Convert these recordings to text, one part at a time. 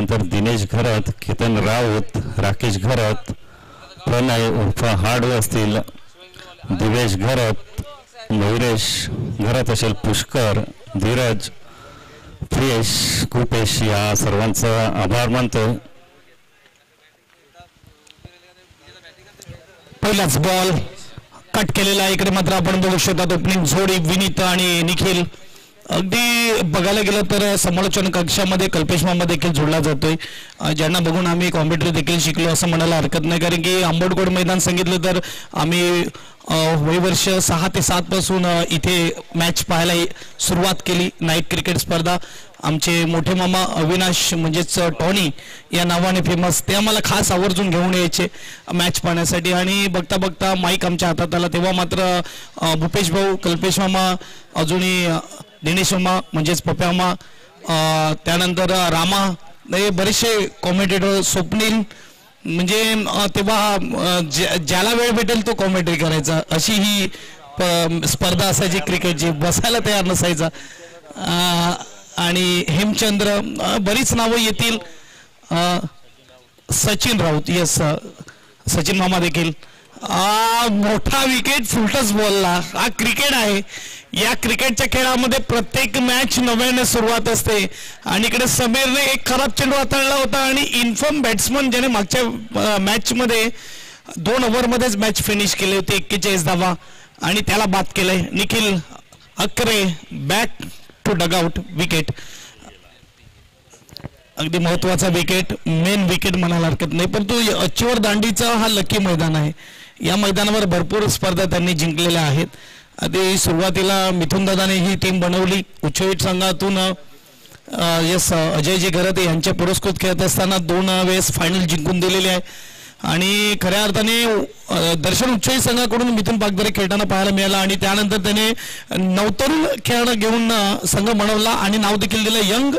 त्यानंतर दिनेश घरत, केतन राऊत, राकेश घरत, प्रणय उर्फ हाडू असतील, दिवेश घरत, मयुरेश घरत असेल, पुष्कर, धीरज, प्रियेश, कृपेश या सर्वांचा आभार मानतो. पहिलाच बॉल कट केलेला इकडे मात्र आपण बघू शकतात ओपनिंग जोडी विनीत आणि निखिल. अगदी बघायला गेलं तर समालोचन कक्षामध्ये कल्पेश मामा देखील जोडला जातोय, ज्यांना बघून आम्ही कॉम्प्युटर देखील शिकलो असं म्हणायला हरकत नाही. कारण की आंबेडकर मैदान सांगितलं तर आम्ही वर्ष 6 ते 7 पासून इथे मॅच पाहायला सुरुवात केली. नाईट क्रिकेट स्पर्धा आमचे मोठे मामा अविनाश म्हणजेच टॉनी या नावाने फेमस, ते आम्हाला खास आवर्जून घेऊन यायचे मॅच पाहण्यासाठी. आणि बघता बघता माईक आमच्या हातात आला तेव्हा मात्र भूपेश भाऊ, कल्पेश मामा, अजूनही दिनेश मामा म्हणजेच पप्या मामा, त्यानंतर रामा, हे बरेचसे कॉमेंटेटर, स्वप्नील, म्हणजे तेव्हा ज्याला वेळ भेटेल तो कॉमेंट्री करायचा, अशी ही स्पर्धा असायची क्रिकेटची, बसायला तयार नसायचा. आणि हेमचंद्र, बरीच नावं येतील, सचिन राऊत, यस सचिन मामा देखील. मोठा विकेट फुलटच बॉलला. हा क्रिकेट आहे, या क्रिकेटच्या खेळामध्ये प्रत्येक मॅच नव्याने सुरुवात असते. आणि इकडे समीरने एक खराब चेंडू हाताळला होता आणि इन्फॉर्म बॅट्समन ज्याने मागच्या मॅचमध्ये 2 ओव्हरमध्येच मॅच फिनिश केली होती 41 धावा आणि त्याला बाद केलंय. Nikhil Akre back to dugout wicket. अगदी महत्वाचा विकेट, मेन विकेट म्हणायला हरकत नाही. परंतु अच्चीवर दांडीचा हा लकी मैदान आहे. या मैदानावर भरपूर स्पर्धा त्यांनी जिंकलेल्या आहेत. आधी सुरुवातीला मिथुन दादाने ही टीम बनवली उच्चविट संघातून. यस अजयजी घरत यांच्या पुरस्कृत खेळत असताना 2 वेळेस फायनल जिंकून दिलेले आहे. आणि खऱ्या अर्थाने दर्शन उच्चविट संघाकडून मिथुन पागदरे खेळताना पाहायला मिळाला. आणि त्यानंतर त्याने नवतरुण खेळाडू घेऊन संघ बनवला आणि नाव देखील दिलं यंग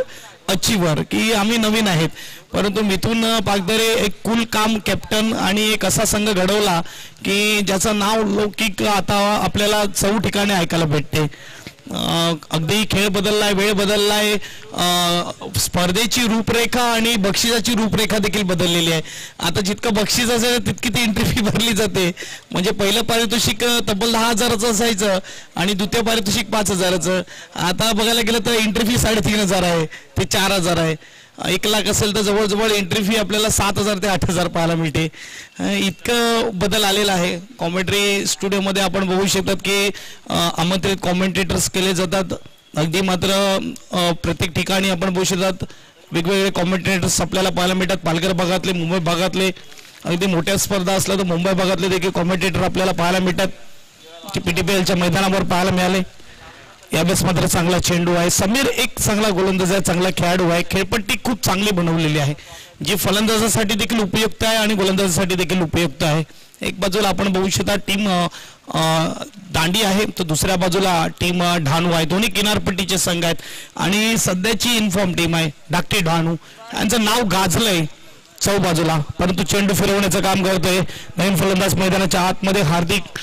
अचीवर, की आम्ही नवीन आहेत. परंतु मिथुन पागदरे एक कूल काम कॅप्टन आणि एक असा संघ घडवला की ज्याचं नाव लौकिक आता आपल्याला 4 ठिकाणी ऐकायला भेटते. अगदी खेळ बदललाय, वेळ बदललाय, स्पर्धेची रूपरेखा आणि बक्षिसाची रूपरेखा देखील बदललेली आहे. आता जितकं बक्षीस असेल तितकी ती एंट्री फी भरली जाते. म्हणजे पहिलं पारितोषिक तब्बल 10,000चं असायचं आणि द्वितीय पारितोषिक 5,000चं. आता बघायला गेलं तर एंट्री फी 3,500 आहे, ते 4,000 आहे. 1 लाख असेल तर जवळजवळ एंट्री फी आपल्याला 7,000 ते 8,000 पाहायला मिळते. इतकं बदल आलेला आहे. कॉमेंट्री स्टुडिओमध्ये आपण बघू शकतात की आमंत्रित कॉमेंटेटर्स केले जातात. अगदी मात्र प्रत्येक ठिकाणी आपण बघू शकतात वेगवेगळे कॉमेंटेटर्स आपल्याला पाहायला मिळतात. पालघर भागातले, मुंबई भागातले, अगदी मोठ्या स्पर्धा असल्या तर मुंबई भागातले देखील कॉमेंटेटर आपल्याला पाहायला मिळतात. PTPLच्या मैदानावर पाहायला मिळाले. यावेळेस मात्र चांगला चेंडू आहे. समीर एक चांगला गोलंदाज आहे, चांगला खेळाडू आहे. खेळपट्टी खूप चांगली बनवलेली आहे जी फलंदाजासाठी देखील उपयुक्त आहे आणि गोलंदाजासाठी देखील उपयुक्त आहे. एक बाजूला आपण बघू शकता टीम दांडी आहे तर दुसऱ्या बाजूला टीम ढाणू आहे. दोन्ही किनारपट्टीचे संघ आहेत आणि सध्याची इन्फॉर्म टीम आहे धाकटी ढाणू. यांचं नाव गाजलंय चौ बाजूला, परंतु चेंडू फिरवण्याचं काम करतोय नवीन फलंदाज मैदानाच्या आतमध्ये हार्दिक.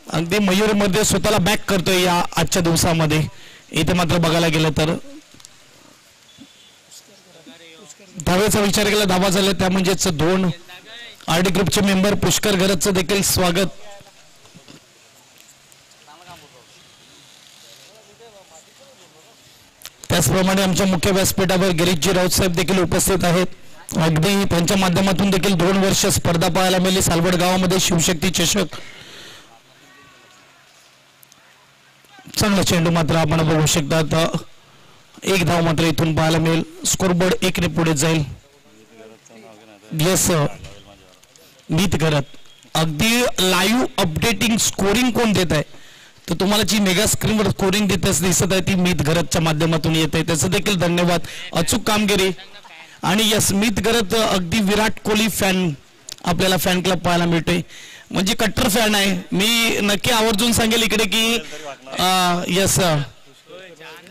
अगदी मयूरमध्ये स्वतःला बॅक करतोय या आजच्या दिवसामध्ये. इथे मात्र बघायला गेलं तर धावेचा विचार केला, धावा झाल्या त्या म्हणजेच 2. RD ग्रुपचे मेंबर पुष्कर घरतचं देखील स्वागत. त्याचप्रमाणे आमच्या मुख्य व्यासपीठावर गिरीशजी राऊत साहेब देखील उपस्थित आहेत. अगदी त्यांच्या माध्यमातून देखील 2 वर्ष स्पर्धा पाहायला मिळाली. सालवड गावामध्ये शिवशक्ती चषक. चांगला चेंडू मात्र आपण बघू शकतात. 1 धाव मात्र इथून पाहायला मिळेल. स्कोरबोर्ड 1 ने पुढे जाईल. यस मीत करत. अगदी लाईव्ह अपडेटिंग स्कोरिंग कोण देत आहे तर तुम्हाला जी मेगा स्क्रीनवर स्कोरिंग दिसत आहे ती मीत घरतच्या माध्यमातून येत आहे. त्याचं देखील धन्यवाद. अचूक कामगिरी. आणि यस मीत घरत अगदी विराट कोहली फॅन आपल्याला फॅन क्लब पाहायला मिळते. म्हणजे कट्टर फॅन आहे. मी नक्की आवर्जून सांगेल इकडे की यस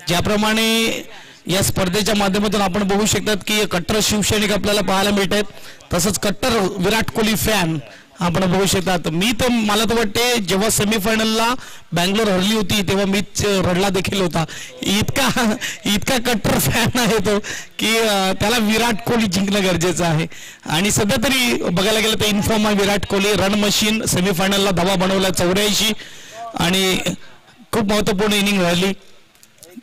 ज्याप्रमाणे या स्पर्धेच्या माध्यमातून आपण बघू शकतात की कट्टर शिवसैनिक आपल्याला पाहायला मिळत आहेत तसंच कट्टर विराट कोहली फॅन आपण बघू शकतात. मला तर वाटते जेव्हा सेमीफायनलला बँगलोर हरली होती तेव्हा मीच रडला देखील होता. इतका कट्टर फॅन आहे तो की त्याला विराट कोहली जिंकणं गरजेचं आहे. आणि सध्या तरी बघायला गेलं तर इन्फॉर्म आहे विराट कोहली. रन मशीन सेमीफायनलला धावा बनवला 84 आणि खूप महत्त्वपूर्ण इनिंग राहिली.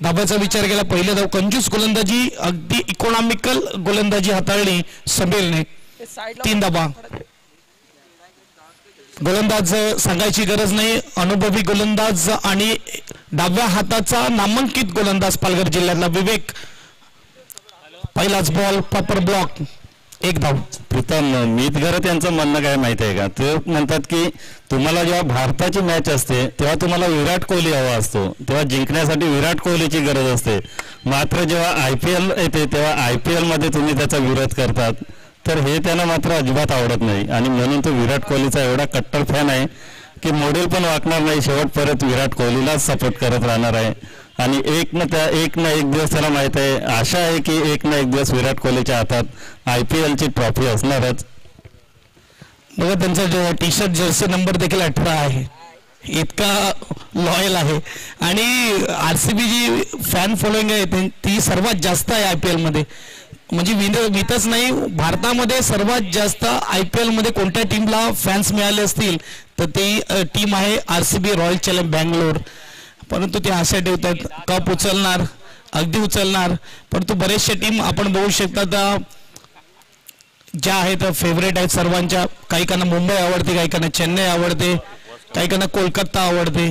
धाब्याचा विचार केला पहिल्या धाव कंजूस गोलंदाजी अगदी इकॉनॉमिकल गोलंदाजी हाताळली समीरने. 3 धाबा. गोलंदाज सांगायची गरज नाही, अनुभवी गोलंदाज आणि डाव्या हाताचा नामांकित गोलंदाज पालघर जिल्ह्यातला विवेक. पहिलाच बॉल प्रॉपर ब्लॉक, 1 धाव. प्रीतम मीतघरत यांचं म्हणणं काय माहिती आहे का, ते म्हणतात की तुम्हाला जेव्हा भारताची मॅच असते तेव्हा तुम्हाला विराट कोहली हवा असतो, तेव्हा जिंकण्यासाठी विराट कोहलीची गरज असते. मात्र जेव्हा IPL येते तेव्हा IPL मध्ये तुम्ही त्याचा विरोध करतात, तर हे त्यांना मात्र अजिबात आवडत नाही. आणि म्हणून तो विराट कोहलीचा एवढा कट्टर फॅन आहे की मॉडेल पण वाकणार नाही, शेवट परत विराट कोहलीलाच सपोर्ट करत राहणार आहे. आणि एक ना एक दिवस त्याला माहित आहे, आशा आहे की एक ना एक दिवस विराट कोहलीच्या हातात IPLची ट्रॉफी असणारच. बघा त्यांचा टी शर्ट जर्सी नंबर देखील 18 आहे, इतका लॉयल आहे. आणि RCB जी फॅन फॉलोईंग आहे ती सर्वात जास्त आहे IPL मध्ये. म्हणजे वितच नाही, भारतामध्ये सर्वात जास्त IPL मध्ये कोणत्या टीमला फॅन्स मिळाले असतील तर ती टीम आहे RCB रॉयल चॅलेंज बँगलोर. परंतु ते आशा ठेवतात कप उचलणार, अगदी उचलणार. परंतु बरेचशा टीम आपण बघू शकता ज्या आहेत फेवरेट आहेत सर्वांच्या. काही काना मुंबई आवडते, काही काना चेन्नई आवडते, काही काना कोलकाता आवडते.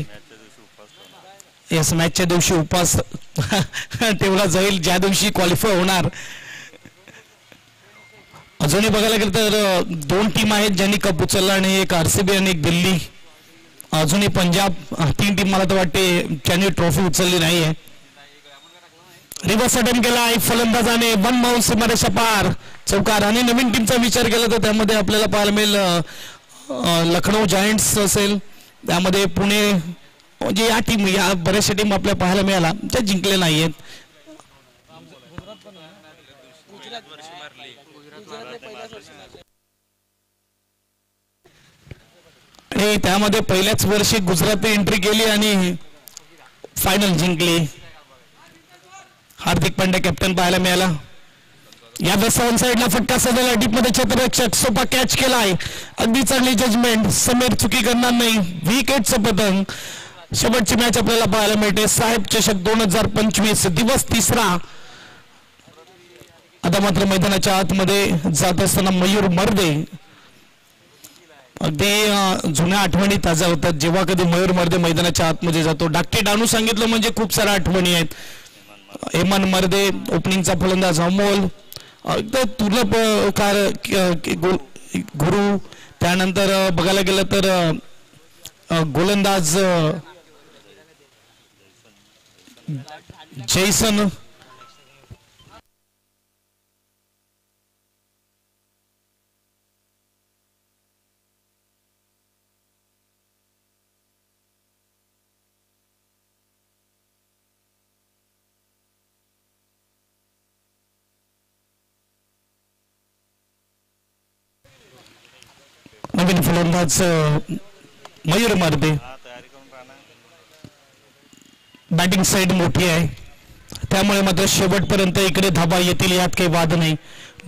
याच मॅचच्या दिवशी उपास ठेवला जाईल ज्या दिवशी क्वालिफाय होणार. अजूनही बघायला गेलं तर 2 टीम आहेत ज्यांनी कप उचलला आणि एक RCB आणि एक दिल्ली. अजूनही पंजाब, 3 टीम मला तर वाटते त्यांनी ट्रॉफी उचलली नाही आहे. रिव्हर्स अटेम्प्ट केला एक फलंदाजाने, 1 बाउंस सीमारेषा पार, चौकार. आणि नवीन टीमचा विचार केला तर त्यामध्ये आपल्याला पाहायला मिळेल लखनौ जायंट्स असेल, त्यामध्ये पुणे, म्हणजे या टीम, या बऱ्याचशा टीम आपल्याला पाहायला मिळाला ज्या जिंकले नाही आहेत. आणि त्यामध्ये पहिल्याच वर्षी गुजरातने एंट्री केली आणि फायनल जिंकली. हार्दिक पांड्या कॅप्टन पाहायला मिळाला. या वेळेस साईडला फटका सजवला, डीपमध्ये क्षेत्ररक्षक सोपा कॅच केलाय. अगदी चांगली जजमेंट, समीर चुकी करणार नाही. विकेटचं पतंग. शेवटची मॅच आपल्याला पाहायला मिळते साहेब चषक 2025 दिवस 3रा. आता मात्र मैदानाच्या आतमध्ये जात असताना मयूर मर्दे. अगदी जुन्या आठवणी ताज्या होतात जेव्हा कधी मयूर मर्दे मैदानाच्या आतमध्ये जातो. डाके डानू सांगितलं म्हणजे खूप साऱ्या आठवणी आहेत. हेमंत मर्दे ओपनिंगचा फलंदाज अमोल, अगदी तुर्लभ गुरु. त्यानंतर बघायला गेलं तर गोलंदाज जैसन. नवीन फलंदाज मयूर मर्दे. बॅटिंग साईड मोठी आहे त्यामुळे मात्र शेवटपर्यंत इकडे धाबा येतील यात काही वाद नाही.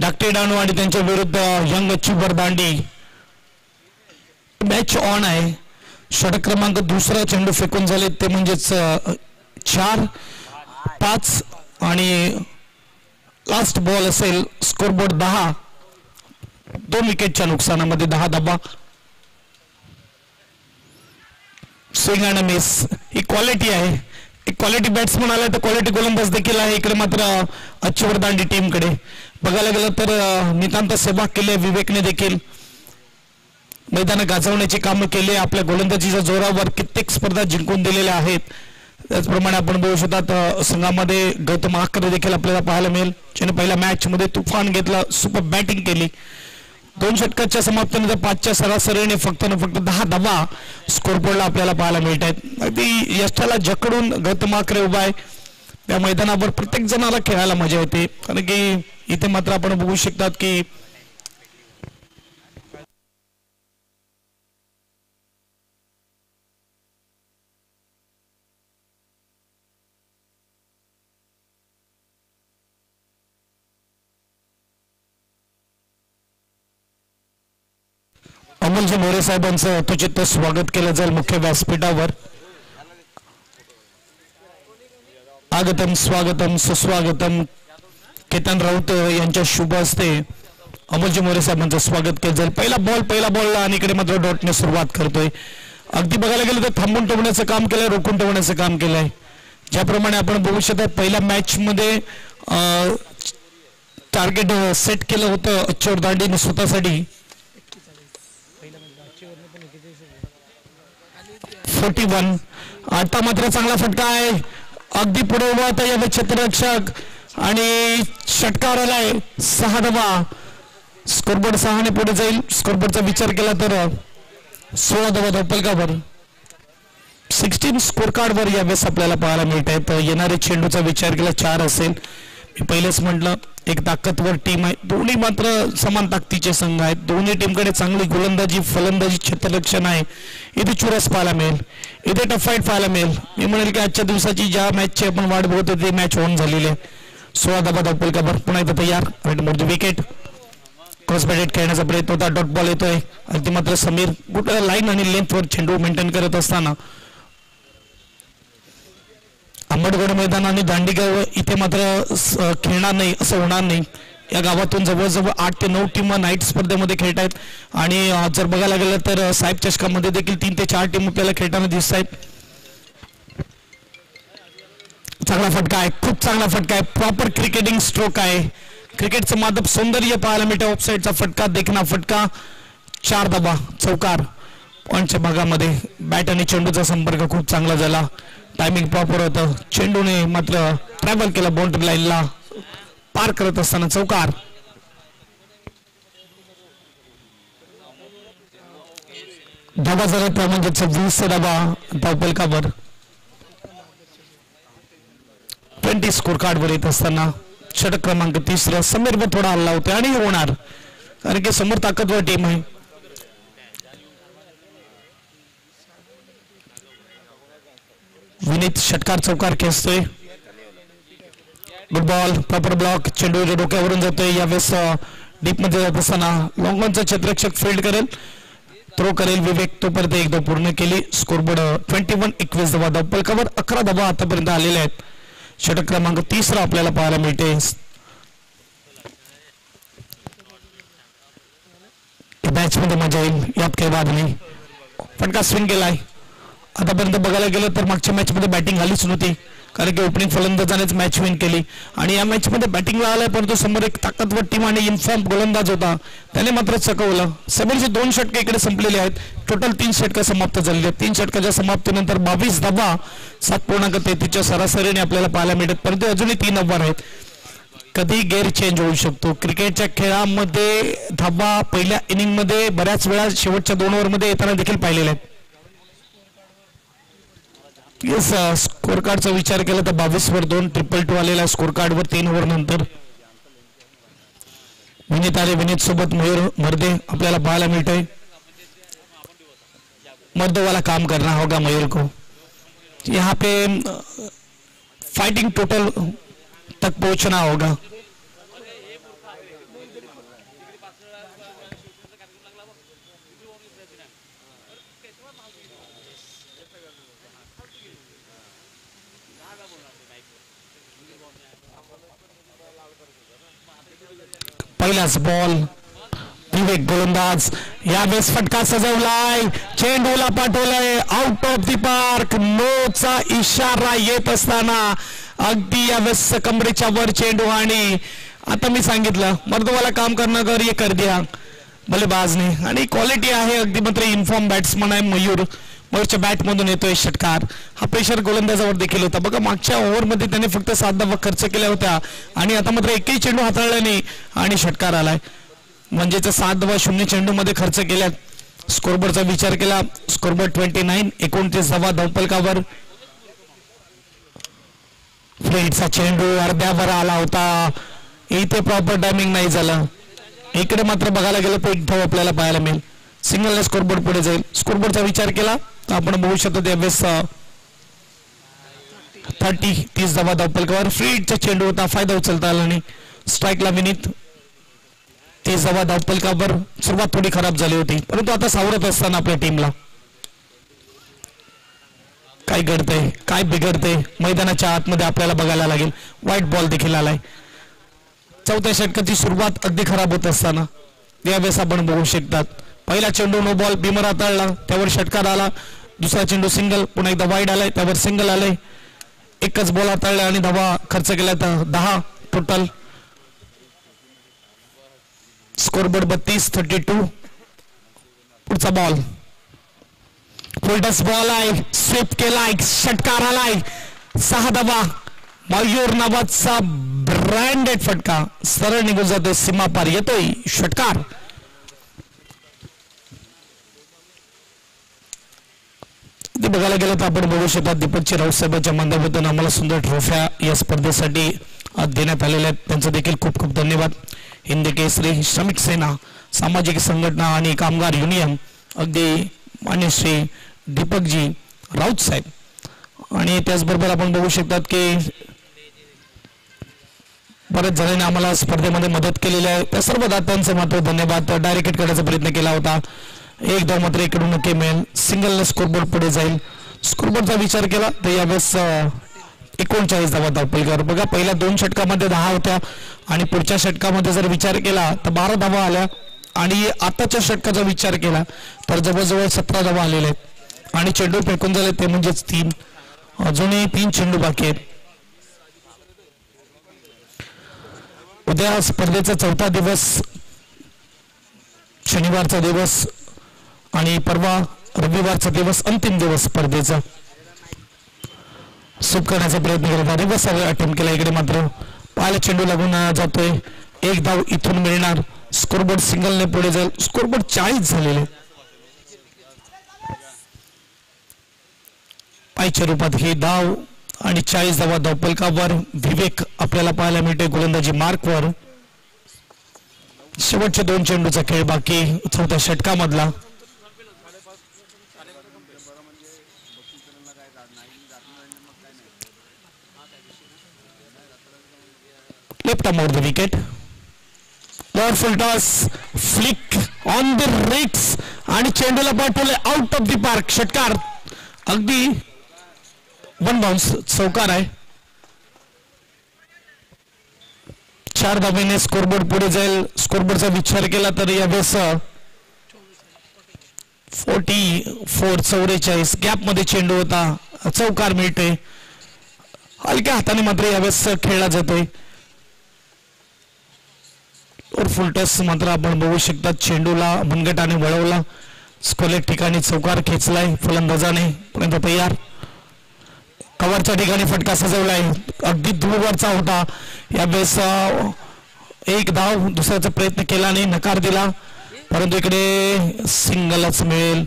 डाके डाणू आणि त्यांच्या विरुद्ध young achiever Dandi. Match on आहे. षटक क्रमांक 2 चेंडू फेकून झाले ते म्हणजेच 4, 5 आणि लास्ट बॉल असेल. Scoreboard 10. 2 विकेटच्या नुकसानामध्ये 10 dhaba. Swing and miss he quality आहे. एक क्वालिटी बॅट्समन आला तर क्वालिटी गोलंदाज देखील आहे. इकडे मात्र अचीवर दांडी टीमकडे बघायला गेलं तर नितांत सेवा केली विवेकने देखील. मैदान गाजवण्याची कामं केली. आपल्या गोलंदाजीच्या जोरावर कित्येक स्पर्धा जिंकून दिलेल्या आहेत. त्याचप्रमाणे आपण बघू शकतात संघामध्ये गौतम आकरे देखील आपल्याला पाहायला मिळेल ज्याने पहिल्या मॅच मध्ये तुफान घेतला, सुपर बॅटिंग केली. 2 षटकाच्या समाप्तीनंतर 5च्या सरासरीने फक्त 10 धाबा स्कोरबोर्डला आपल्याला पाहायला मिळत आहेत. अगदी यष्टाला जकडून गौतम आकरे उभा आहे. त्या मैदानावर प्रत्येक जणाला खेळायला मजा येते कारण की इथे मात्र आपण बघू शकतात की अमोलजी मोरे साहेबांचं यथोचित स्वागत केलं जाईल मुख्य व्यासपीठावर. आगतम स्वागतम सुस्वागतम. केतन राऊत यांच्या शुभ हस्ते अमोलजी मोरे साहेबांचं स्वागत केलं जाईल. पहिला बॉल आणि इकडे मात्र डॉटने सुरुवात करतोय. अगदी बघायला गेलं तर थांबून ठेवण्याचं काम केलंय, रोखून ठेवण्याचं काम केलंय. ज्याप्रमाणे आपण बघू शकता पहिल्या मॅच मध्ये टार्गेट सेट केलं होतं अच्छेवर दांडीने स्वतःसाठी 41. आता मात्र चांगला फटका आहे. अगदी पुढे उभा होता या क्षेत्ररक्षक आणि षटकार आलाय. 6 धावा. स्कोरबोर्ड 6 ने पुढे जाईल. स्कोरबोर्डचा विचार केला तर 16 धावा धावपलकावर. 16 स्कोर कार्ड वर यावेळेस आपल्याला पाहायला मिळत आहे. तर येणारे चेंडूचा विचार केला 4 असेल. मी पहिलेच म्हटलं एक ताकदवर टीम आहे. दोन्ही मात्र समान ताकदीचे संघ आहेत. दोन्ही टीमकडे चांगली गोलंदाजी फलंदाजी क्षेत्ररक्षण आहे. इथे चुरस पाहायला मिळेल, इथे टफ फाईट पाहायला मिळेल. मी म्हणेल की आजच्या दिवसाची ज्या मॅचची आपण वाट बघत होती ती मॅच होऊन झालेली आहे. 16 धावा धावपलकावर पुन्हा एकदा तयार. विकेट क्रॉस बॅटेड खेळण्याचा प्रयत्न होता. डॉट बॉल येतोय. अगदी मात्र समीर कुठे लाईन आणि लेंथवर चेंडू मेंटेन करत असताना आंबेडगड मैदान आणि दांडीगाव इथे मात्र खेळणार नाही असं होणार नाही. या गावातून जवळजवळ 8 ते 9 टीम नाईट स्पर्धेमध्ये खेळत आहेत आणि जर बघायला गेलं तर साहेब चषकामध्ये देखील 3 ते 4 टीम आपल्याला खेळताना दिसत आहेत. चांगला फटका आहे, खूप चांगला फटका आहे. प्रॉपर क्रिकेटिंग स्ट्रोक आहे. क्रिकेटचं मादक सौंदर्य पाहायला मिळतं. ऑफसाईडचा फटका, देखना फटका. 4 धावा चौकार. पॉईंटच्या भागामध्ये बॅट आणि चेंडूचा संपर्क खूप चांगला झाला. टायमिंग प्रॉपर होतं. चेंडूने मात्र ट्रॅव्हल केला बाउंड्री लाईनला पार करत असताना चौकार. धावा झाला त्या म्हणजे 20 धावा धावपलकावर. 20 स्कोर कार्ड वर येत असताना षटक क्रमांक 3 समीर वर थोडा हल्ला होता आणि होणार कारण की समोर ताकदवर टीम आहे. विनीत षटकार चौकार खेचतोय. Good ball proper block. चेंडू डोक्यावरून जातोय. यावेळेस डीप मध्ये जात असताना लॉंगॉनचा क्षेत्ररक्षक फील्ड करेल, थ्रो करेल विवेक. तोपर्यंत 1 धाव पूर्ण केली. स्कोरबोर्ड 21. 21 धावा धावपलकावर. 11 धावा आतापर्यंत आलेल्या आहेत. षटक क्रमांक 3 आपल्याला पाहायला मिळते. मॅच मध्ये मजा येईल यात काही वाद नाही. फटका स्विंग केलाय. आतापर्यंत बघायला गेलं तर मागच्या मॅच मध्ये बॅटिंग आलीच नव्हती कारण की ओपनिंग फलंदाजानेच मॅच विन केली आणि या मॅच मध्ये बॅटिंगला आलाय परंतु समोर एक ताकदवर टीम आणि इन्फॉर्म गोलंदाज होता त्याने मात्र चकवलं. समीरचे 2 षटके इकडे संपलेले आहेत. टोटल 3 षटकं समाप्त झालेली आहेत. 3 षटकाच्या समाप्तीनंतर 22 धावा 7.33 सरासरीने आपल्याला पाहायला मिळत परंतु अजूनही 3 ओव्हर आहेत. कधी गेअर चेंज होऊ शकतो. क्रिकेटच्या खेळामध्ये धावा पहिल्या इनिंग मध्ये बऱ्याच वेळा शेवटच्या 2 ओव्हरमध्ये येताना देखील पाहिलेल्या आहेत. स्कोर कार्डचा विचार केला तर 22 वर 2 2-2 आलेला स्कोर कार्ड वर 3 ओव्हर नंतर. विनीत आले. विनीत सोबत मयूर मर्दे आपल्याला पाहायला मिळतोय. मर्दे वाला काम करना होगा मयूर को. यहाँ पे फाइटिंग टोटल तक पहुंचना होगा. पहिलाच बॉल विवेक गोलंदाज. यावेळेस फटका सजवलाय. चेंडूला पाठवलाय आउट ऑफ द पार्क. नोचा इशारा येत असताना अगदी यावेळेस कमरेच्या वर चेंडू आणि आता मी सांगितलं मर्दवाला काम करणं कर ये कर दिया बल्लेबाजने आणि क्वालिटी आहे अगदी मात्र इन्फॉर्म बॅट्समन आहे मयूर. मयूरच्या बॅट मधून येतोय षटकार. हा प्रेशर गोलंदाजावर देखील होता. बघा मागच्या ओव्हरमध्ये त्याने फक्त 7 धावा खर्च केल्या होत्या आणि आता मात्र एकही चेंडू हाताळला नाही आणि षटकार आलाय म्हणजेच 7 धावा 0 चेंडू मध्ये खर्च केल्यात. स्कोरबोर्डचा विचार केला स्कोरबोर्ड 29. 29 धावा धावपलकावर. फ्लेटचा चेंडू अर्ध्यावर आला होता. इथे प्रॉपर टायमिंग नाही झालं. इकडे मात्र बघायला गेलं तर 1 धाव आपल्याला पाहायला मिळेल. सिंगलने स्कोरबोर्ड पुढे जाईल. स्कोरबोर्डचा विचार केला तर आपण बघू शकतो त्यावेळेस 30 धावा धावपलकावर. फ्लीटचा चेंडू होता फायदा उचलता आला नाही. स्ट्राईकला विनीत 30 40 धावा धावपलकावर. सुरुवात थोडी खराब झाली होती, परंतु आता सावरत असताना आपल्या टीमला काय घडतंय काय बिघडतंय मैदानाच्या आतमध्ये आपल्याला बघायला लागेल. व्हाईट बॉल देखील आलाय. चौथ्या षटकाची सुरुवात अगदी खराब होत असताना यावेळेस आपण बघू शकतात. पहिला चेंडू नो बॉल, बिमर हाताळला, त्यावर षटकार आला. दुसरा चेंडू सिंगल, पुन्हा एकदा वाईड आलाय, त्यावर सिंगल आलंय. एकच बॉल हाताळला आणि धावा खर्च केला तर 10 टोटल. स्कोरबोर्ड 32-32. पुढचा बॉल फुलटस बॉल आहे, स्वीप केलाय, षटकार आलाय. 6 धावा. मयूर नावाचा ब्रँडेड फटका सरळ निघून जातोय, सीमा पार येतोय षटकार. ते बघायला गेलं तर आपण बघू शकता दीपकची राऊत साहेबांच्या माध्यमातून आम्हाला सुंदर ट्रॉफ्या या स्पर्धेसाठी देण्यात आलेल्या आहेत. त्यांचं देखील खूप खूप धन्यवाद. हिंद केसरी, श्रमिक सेना, सामाजिक संघटना आणि कामगार युनियन, अगदी मान्य श्री दीपकजी राऊत साहेब. आणि त्याचबरोबर आपण बघू शकतात की बरेच जणांनी आम्हाला स्पर्धेमध्ये मदत केलेली आहे. त्या सर्व दात्यांचे मात्र धन्यवाद. डायरेक्ट करण्याचा प्रयत्न केला होता. एक धाव मात्र इकडून नक्की मिळेल. सिंगल स्कोरबोर्ड पुढे जाईल. स्कोरबोर्डचा विचार केला तर यावेळेस 39 धावा धावपलकावर. बघा पहिल्या 2 षटकामध्ये 10 होत्या आणि पुढच्या षटकामध्ये जर विचार केला तर 12 धावा आल्या आणि आताच्या षटकाचा विचार केला तर जवळजवळ 17 धावा आलेल्या आहेत आणि चेंडू फेकून झाले ते म्हणजेच 3. अजूनही 3 चेंडू बाकी आहेत. उद्या स्पर्धेचा 4था दिवस, शनिवारचा दिवस आणि परवा रविवारचा दिवस, अंतिम दिवस स्पर्धेचा. सुप करण्याचा प्रयत्न केला, रिवर्स अटेम्प्ट केला. इकडे मात्र पायाला चेंडू लागून जातोय. 1 धाव इथून मिळणार. स्कोरबोर्ड सिंगलने पुढे जाईल. स्कोरबोर्ड 40 झालेले. पायच्या रूपात ही धाव आणि 40 धावा धावपलकावर. विवेक आपल्याला पाहायला मिळते गोलंदाजी मार्कवर. शेवटचे 2 चेंडूचा खेळ बाकी 4थ्या षटकामधला. Left arm over the wicket. Powerful toss, flick on the ricks आणि चेंडूला पाठवले आउट ऑफ द पार्क. षटकार अगदी 1 बाउन्स, चौकार आहे. 4 धावेने स्कोरबोर्ड पुढे जाईल. स्कोरबोर्डचा विचार केला तर यावेळेस 44 गॅप मध्ये चेंडू होता. चौकार मिळते. हलक्या हाताने मात्र यावेळेस खेळला जातोय. और फुलटस मात्र आपण बघू शकता चेंडूला मनगटाने वळवला. स्कोलेट ठिकाणी चौकार खेचलाय फलंदाजाने. पर्यंत तयार. कव्हरच्या ठिकाणी फटका सजवलाय. अगदी दूरवरचा होता. यावेळेस 1 धाव. दुसऱ्याचा प्रयत्न केला नाही, नकार दिला, परंतु इकडे सिंगलच मिळेल.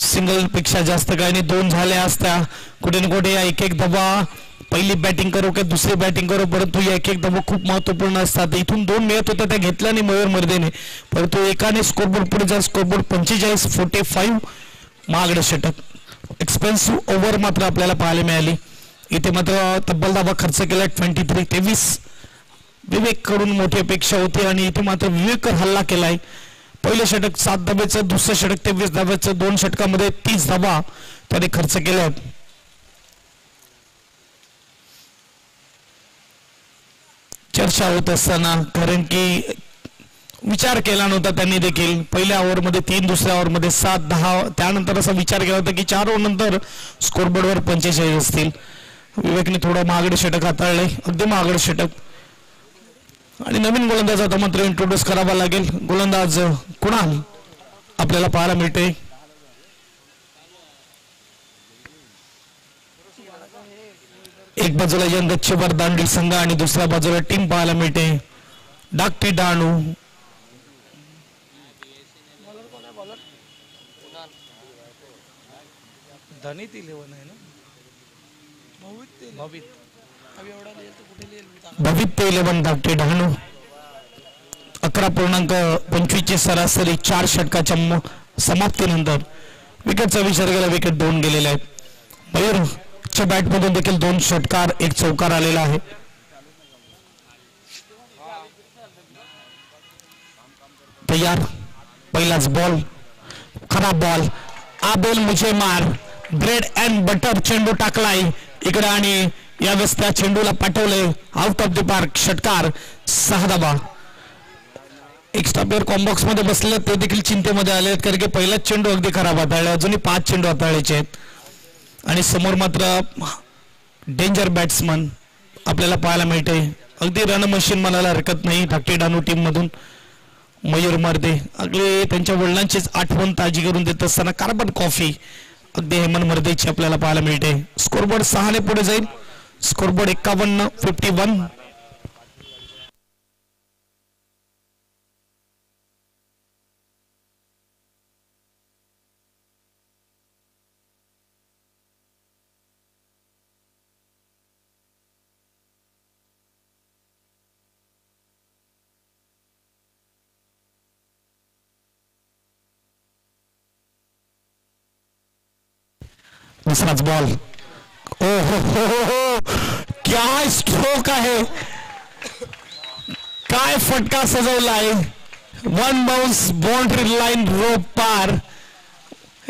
सिंगल पेक्षा जास्त काही नाही. 2 झाल्या असत्या कुठे ना कुठे. 1-1 धावा. पहिली बॅटिंग करो की दुसरी बॅटिंग करो, परंतु या 1-1 धावा खूप महत्वपूर्ण असतात. इथून 2 मिळत होत्या त्या घेतल्या नाही मयूर मर्देने, परंतु एकाने स्कोरबोर्ड पुढे जा. स्कोरबोर्ड 45-45. महागडे षटक. एक्सपेन्सिव्ह ओव्हर मात्र आपल्याला पाहायला मिळाली. इथे मात्र तब्बल धावा खर्च केला 23-23. विवेक कडून मोठी अपेक्षा होती आणि इथे मात्र विवेक हल्ला केलाय. पहिले षटक 7 धावेचं, दुसरं षटक 23 धावेचं. 2 षटकामध्ये 30 धावा त्याने खर्च केल्या. चर्चा होत असताना, कारण की विचार केला नव्हता त्यांनी देखील. पहिल्या ओव्हरमध्ये 3, दुसऱ्या ओव्हरमध्ये 7, 10. त्यानंतर असा विचार केला होता की 4 ओव्हर नंतर स्कोरबोर्डवर 45 असतील. विवेकने थोडं महागडे षटक हाताळले, अगदी महागडे षटक. आणि नवीन गोलंदाज आता मात्र इंट्रोड्यूस करावा लागेल. गोलंदाज कुणाल आपल्याला पाहायला मिळते. एक बाजूला यंग गच्चीवर दांडी संघ आणि दुसऱ्या बाजूला टीम पाहायला मिळते. डाकटी डाणू. भवित्य 11 धाकटे डहाणू. 11.25 सरासरी 4 षटकाच्या समाप्तीनंतर. विकेटचा विचार केला, विकेट 2 गेलेले आहेत. मयूरच्या बॅटमधून देखील 2 षटकार, 1 चौकार आलेला आहे. तयार. पहिलाच बॉल, खराब बॉल. आबेल मुझे मार, ब्रेड अँड बटर चेंडू टाकलाय इकडे आणि यावेळेस त्या चेंडूला पाठवले आउट ऑफ द पार्क. षटकार. 6 धावा. एक्स्ट्रा प्लेअर कॉम्बॉक्स मध्ये बसले ते देखील चिंतेमध्ये आले आहेत, कारण की पहिलाच चेंडू अगदी खराब हाताळले, अजूनही 5 चेंडू हाताळायचे आहेत. आणि समोर मात्र डेंजर बॅट्समन आपल्याला पाहायला मिळते. अगदी रन मशीन म्हणायला हरकत नाही. धाकटी डानू टीम मधून मयूर मर्दे अगदी त्यांच्या वडिलांचीच आठवण ताजी करून देत असताना कार्बन कॉफी अगदी हेमंत मर्देची आपल्याला पाहायला मिळते. स्कोरबोर्ड 6 ने पुढे जाईल. स्कोरबोर्ड 51-51. दुसराच बॉल. ओ हो, क्या स्ट्रोक आहे, काय फटका सजवला आहे. 1 बाउन्स बाउंड्री लाईन रो पार.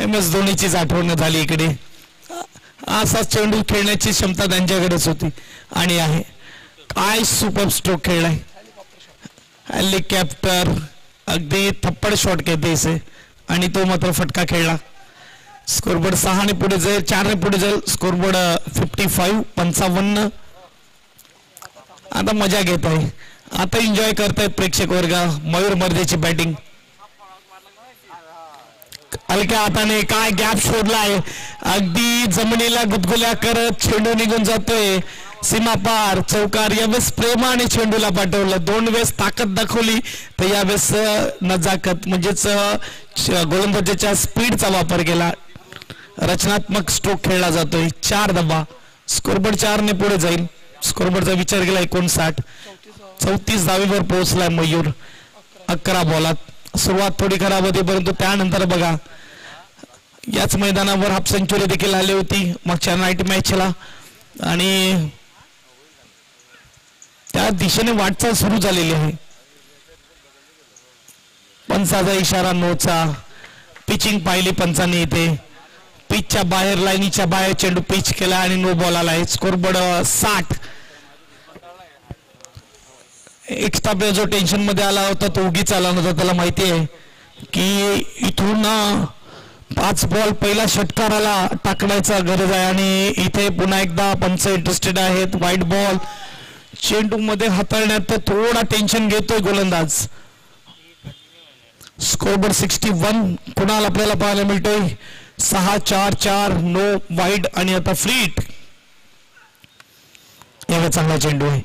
MS धोनीचीच आठवण झाली इकडे. असा चेंडू खेळण्याची क्षमता त्यांच्याकडेच होती आणि आहे. काय सुपर स्ट्रोक खेळलाय. हेलिकॉप्टर अगदी थप्पड शॉट घेते इसे आणि तो मात्र फटका खेळला. स्कोरबोर्ड 6 ने पुढे जाईल. 4 ने पुढे जाईल. स्कोरबोर्ड 55-55. आता मजा घेत आहे, आता एन्जॉय करतायत प्रेक्षक वर्ग. मयूर मर्देची बॅटिंग. हलक्या हाताने काय गॅप शोधलाय, अगदी जमिनीला गुदगुल्या करत चेंडू निघून जातोय सीमा पार. चौकार. यावेळेस प्रेमाने चेंडूला पाठवलं. 2 वेळेस ताकद दाखवली तर यावेळेस नजाकत म्हणजेच गोलंदाजाच्या स्पीडचा वापर केला. रचनात्मक स्ट्रोक खेळला जातोय. 4 धावा. स्कोरबोर्ड 4 ने पुढे जाईल. स्कोरबोर्डचा विचार केला 59. 34 धावेवर पोहोचलाय मयूर 11 बॉलात. सुरुवात थोडी खराब होती, परंतु त्यानंतर बघा याच मैदानावर हाफ सेंचुरी देखील आली होती मागच्या नाईट मॅचला आणि त्या दिशेने वाटचाल सुरू झालेली आहे. पंचाचा इशारा नोचा. पिचिंग पाहिली पंचाने इथे. पिचच्या बाहेर, लाईनीच्या बाहेर चेंडू पिच केला आणि नो बॉल आलाय. स्कोरबोर्ड 60. एक्स्ट्रा प्लेयर जो टेन्शन मध्ये आला होता तो उगीच आला नव्हता. त्याला माहिती आहे की इथून 5 बॉल पहिला षटकाराला टाकण्याचा गरज आहे आणि इथे पुन्हा एकदा पंच इंटरेस्टेड आहेत. वाईट बॉल चेंडू मध्ये हाताळण्यात थोडा टेन्शन घेतोय गोलंदाज. स्कोरबोर्ड 61. पुन्हा आपल्याला पाहायला मिळतोय 6-4-4. नो वाईड आणि आता फ्रीट. यावेळेस चांगला चेंडू आहे.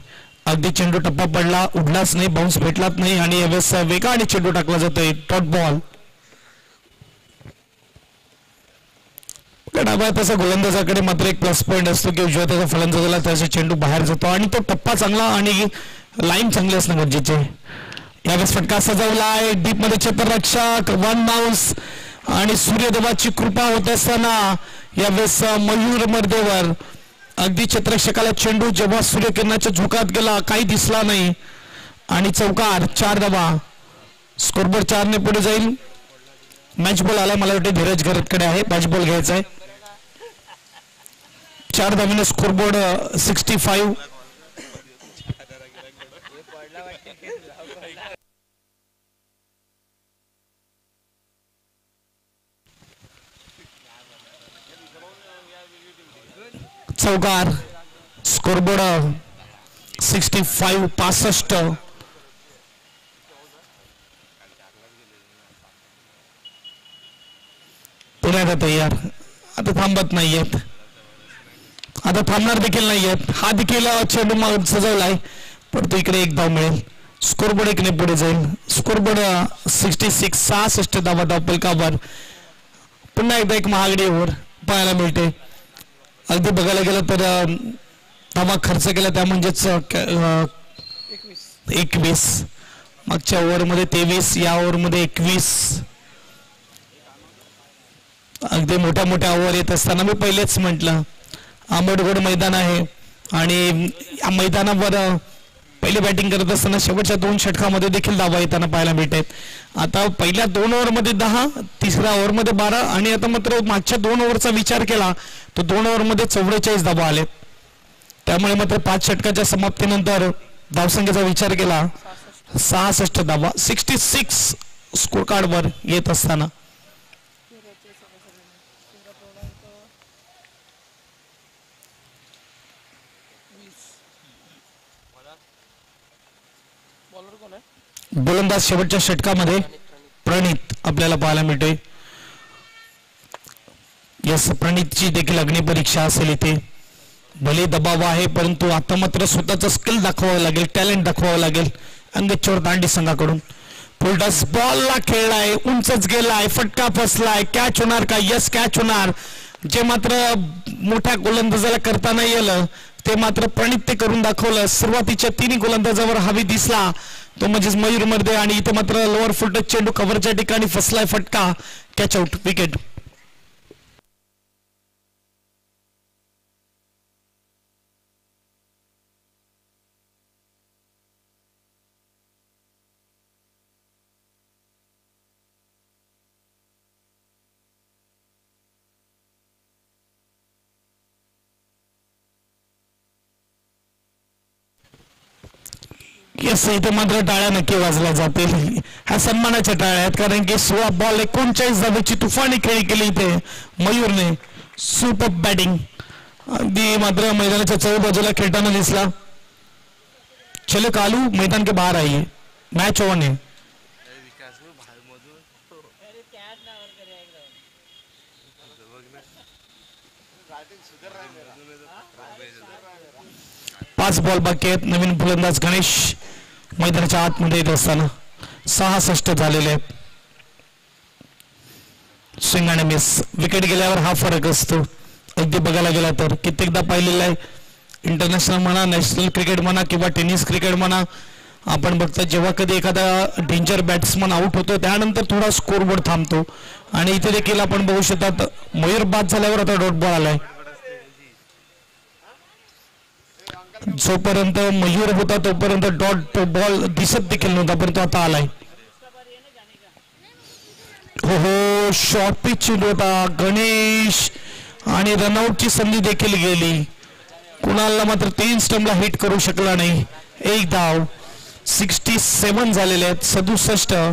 अगदी चेंडू टप्पा पडला, उडलाच नाही, बाउन्स भेटलाच नाही आणि यावेळेस वेगाने चेंडू टाकला जातोय. Dot ball. डाव्या तसा गोलंदाजाकडे मात्र एक प्लस पॉईंट असतो की उजव्या त्याचा फलंदाजाला त्याचा चेंडू बाहेर जातो आणि तो टप्पा चांगला आणि लाईन चांगली असणं गरजेचे. यावेळेस फटका सजवला आहे डीप मध्ये. क्षेत्ररक्षक 1 बाउन्स आणि सूर्यदेवाची कृपा होत असताना यावेळेस मयूर मर्देवर अगदी क्षेत्ररक्षकाला चेंडू जेव्हा सूर्यकिरणाच्या झोकात गेला काही दिसला नाही आणि चौकार. 4 धावा. स्कोरबोर्ड 4 ने पुढे जाईल. मॅच बॉल आलाय, मला वाटते धीरज घरतकडे आहे. मॅच बॉल घ्यायचा आहे. 4 धावेने स्कोरबोर्ड 65. चौकार. स्कोरबोर्ड 65. पुण्याला तयार. आता थांबत नाहीयेत, आता थांबणार देखील नाहीयेत. हा देखील चेंडू मागून सजवलाय परंतु इकडे 1 धाव मिळेल. स्कोरबोर्ड 1 ने पुढे जाईल. स्कोरबोर्ड 66 धावा धावपलकावर. पुन्हा एकदा एक महागडी ओव्हर पाहायला मिळते. अगदी बघायला गेलं तर धावा खर्च केला त्या म्हणजेच 21. मागच्या ओव्हरमध्ये 23, या ओव्हरमध्ये 21. अगदी मोठ्या मोठ्या ओव्हर येत असताना मी पहिलेच म्हटलं आंबेडगड मैदान आहे आणि या मैदानावर पहिले बॅटिंग करत असताना शेवटच्या 2 षटकामध्ये देखील धावा येताना पाहायला मिळत आहेत. आता पहिल्या 2 ओव्हरमध्ये 10, तिसऱ्या ओव्हरमध्ये 12 आणि आता मात्र मागच्या 2 ओव्हरचा विचार केला तर 2 ओव्हरमध्ये 44 धावा आलेत. त्यामुळे मात्र 5 षटकाच्या समाप्तीनंतर धावसंख्येचा विचार केला 66 धावा 66 स्कोर कार्डवर येत असताना गोलंदाज शेवटच्या षटकामध्ये प्रणित आपल्याला पाहायला मिळतोय. यस, प्रणितची देखील अग्निपरीक्षा असेल इथे. भले दबाव आहे परंतु आता मात्र स्वतःचं स्किल दाखवावं लागेल, टॅलेंट दाखवावं लागेल अंगचोर दांडी संघाकडून. फुलटॉस बॉलला खेळलाय, उंचच गेलाय, फटका फसलाय, कॅच होणार का? यस, कॅच होणार. जे मात्र मोठ्या गोलंदाजाला करता नाही आलं ते मात्र प्रणित ते करून दाखवलं. सुरुवातीच्या 3 गोलंदाजावर हवी दिसला तो म्हणजेच मयूर मध्ये आणि इथे मात्र लोअर फुलटच चेंडू कव्हरच्या ठिकाणी फसलाय, फटका, कॅच आउट, विकेट. यस, इथे मात्र टाळ्या नक्की वाजल्या जातील. ह्या सन्मानाच्या टाळ्या आहेत कारण की 16 बॉल 39 धावेची तुफानी खेळी केली इथे मयूरने. सुपर बॅटिंग अगदी मात्र मैदानाच्या चौथ्या बाजूला खेळताना दिसला. चलो कालू मैदान के बाहर आइए, मैच ऑन है. पाच बॉल बाकी आहेत. नवीन फलंदाज गणेश मैदानाच्या आतमध्ये येत असताना 66 झालेले आहेत. स्विंग आणि मिस, विकेट गेल्यावर हा फरक असतो. अगदी बघायला गेला तर कित्येकदा पाहिलेला आहे. इंटरनॅशनल म्हणा, नॅशनल क्रिकेट म्हणा किंवा टेनिस क्रिकेट म्हणा, आपण बघतो जेव्हा कधी एखादा डेंजर बॅट्समन आउट होतो त्यानंतर थोडा स्कोरबोर्ड थांबतो आणि इथे देखील आपण बघू शकतात मयूर बाद झाल्यावर आता डॉट बॉल आलाय. जोपर्यंत मयूर होता तोपर्यंत डॉट बॉल दिसत देखील नव्हता परंतु आता आलाय. हो, शॉर्ट पिच होता गणेश आणि रनआउटची संधी देखील गेली. कुणाला मात्र 3 स्टंपला हिट करू शकला नाही. 1 धाव. 67 झालेले आहेत. 67.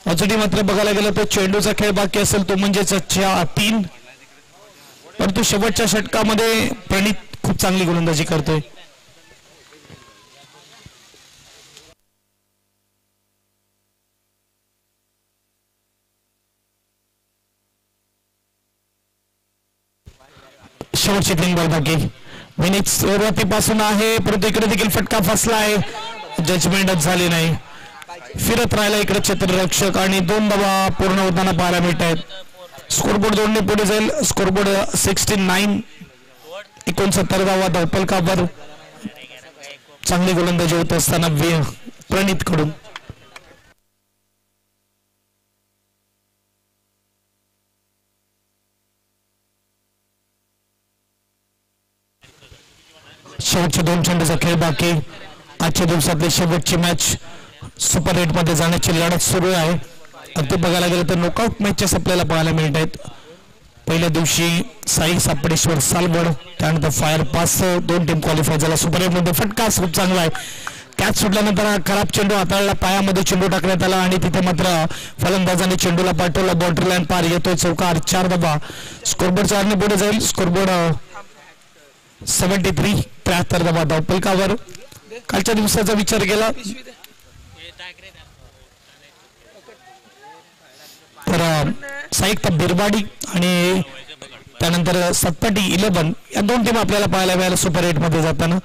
अजूनही मात्र बघायला गेलं तर चेंडूचा खेळ बाकी असेल तो म्हणजेच 3. परंतु शेवटच्या षटकामध्ये प्रणित खूप चांगली गोलंदाजी करतोय. शेवटची 3 बॉल बाकी. मिनिट सुरुवातीपासून आहे परंतु इकडे देखील फटका फसला आहे. जजमेंटच झाली नाही. फिरत राहिला इकडे क्षेत्ररक्षक आणि 2 धावा पूर्ण होताना पाहायला मिळत आहेत. स्कोरबोर्ड 2 ने पुढे जाईल. स्कोरबोर्ड 69. 69 धावा धावफलकावर. चांगली गोलंदाजी होत असताना प्रणित कडून शेवटच्या 2 चेंडूचा खेळ बाकी. आजच्या दिवसातली शेवटची मॅच सुपर 8 मध्ये जाण्याची लढत सुरू आहे. अगदी बघायला गेलं तर नॉकआउट मॅचेस आपल्याला पाहायला मिळत आहेत. पहिल्या दिवशी साई सापडेश्वर सालवड, त्यानंतर फायर पास 2 टीम क्वालिफाय झाला. सुपर 8 मध्ये फटका खूप चांगला आहे. कॅच सुटल्यानंतर खराब चेंडू हाताळला, पायामध्ये चेंडू टाकण्यात आला आणि तिथे मात्र फलंदाजाने चेंडूला पाठवला. बाउंड्री लाईन पार येतोय चौकार. 4 धावा. स्कोरबोर्ड 4 ने पुढे जाईल. स्कोरबोर्ड 73. 73 धावा धावफलकावर. कालच्या दिवसाचा विचार केला तर साईक बिरबाडी आणि त्यानंतर 11 या 2 टीम आपल्याला पाहायला मिळाल्या सुपर 8 मध्ये जाताना.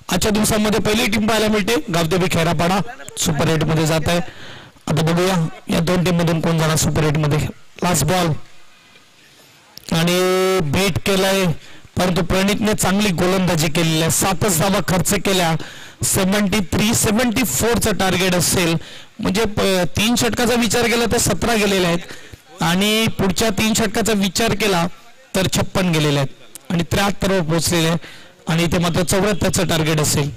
आजच्या दिवसामध्ये पहिली टीम पाहायला मिळते गावदेवी खेरापाडा सुपर 8 मध्ये जात आहे. आता बघूया या 2 टीम मधून कोण जाणार सुपर 8 मध्ये. लास्ट बॉल आणि बेट केलाय परंतु प्रणितने चांगली गोलंदाजी केलेली आहे. 7 धावा खर्च केल्या. 74चं टार्गेट असेल म्हणजे 3 षटकाचा विचार केला तर 17 गेलेले आहेत आणि पुढच्या 3 षटकाचा विचार केला तर 56 गेलेले आहेत आणि 73 वर पोहोचलेले आणि इथे मात्र 74चं टार्गेट असेल.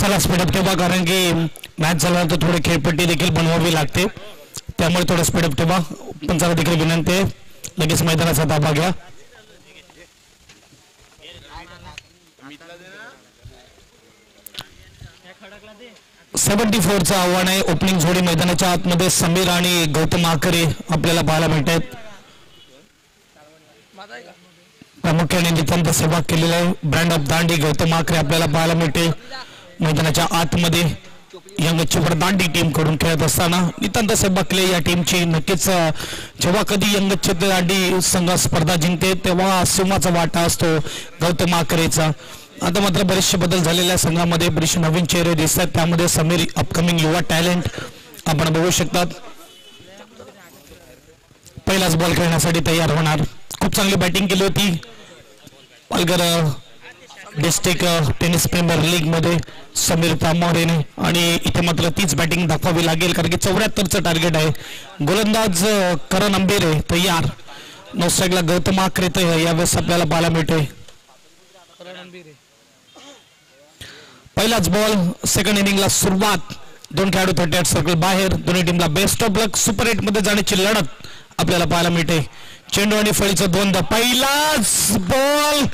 चला स्पीडअप ठेवा, कारण की मॅच झाल्यानंतर थोडी खेळपट्टी देखील बनवावी लागते, त्यामुळे थोडं स्पीडअप ठेवा. पंचाला देखील विनंती आहे, लगेच मैदानाचा ताबा घ्या. .74चं आव्हान आहे. ओपनिंग जोडी मैदानाच्या आतमध्ये समीर आणि गौतम आकरे आपल्याला पाहायला मिळत आहेत. प्रामुख्याने नितांत सेवा केलेला आहे ब्रँड ऑफ दांडी गौतम आकरे आपल्याला पाहायला मिळते मैदानाच्या आतमध्ये. यंग अचिव्हर दांडी टीम कडून खेळत असताना नितांत सेवा केली या टीमची. नक्कीच जेव्हा कधी यंग अचिव्हर दांडी संघ स्पर्धा जिंकते तेव्हा सिंहाचा वाटा असतो गौतम आकरेचा. आता मात्र बरेचसे बदल झालेल्या संघामध्ये, बरेचसे नवीन चेहरे दिसतात, त्यामध्ये समीर अपकमिंग युवा टॅलेंट आपण बघू शकतात. पहिलाच बॉल खेळण्यासाठी तयार होणार. खूप चांगली बॅटिंग केली होती Palghar district tennis premier league मध्ये समीर तामोरेने, आणि इथे मात्र तीच बॅटिंग दाखवावी लागेल, कारण की 74चं टार्गेट आहे. गोलंदाज करण अंबेरे तयार. नो स्ट्राईकला गौतम आकरे यावेळेस आपल्याला पाहायला मिळतोय. पहिलाच बॉल सेकंड इनिंगला सुरुवात. दोन खेळाडू 38 सर्कल बाहेर. दोन्ही टीमला बेस्ट ऑफ लक. सुपर 8 मध्ये जाण्याची लढत आपल्याला पाहायला मिळते. चेंडू आणि फळीचं दोनदा. पहिलाच बॉल.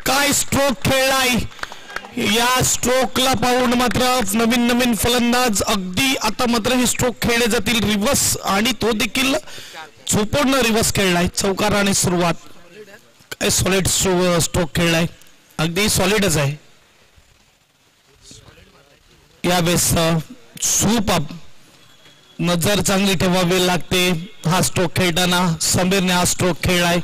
काय स्ट्रोक खेळलाय. या स्ट्रोकला पाहून मात्र नवीन फलंदाज अगदी आता मात्र हे स्ट्रोक खेळले जातील रिव्हर्स, आणि तो देखील झोपून रिव्हर्स खेळलाय. चौकार आणि सुरुवात. काय सॉलिड स्ट्रोक खेळलाय, अगदी सॉलिडच आहे. यावेळेस सुपर नजर चांगली ठेवावी लागते हा स्ट्रोक खेळताना. समीरने हा स्ट्रोक खेळलाय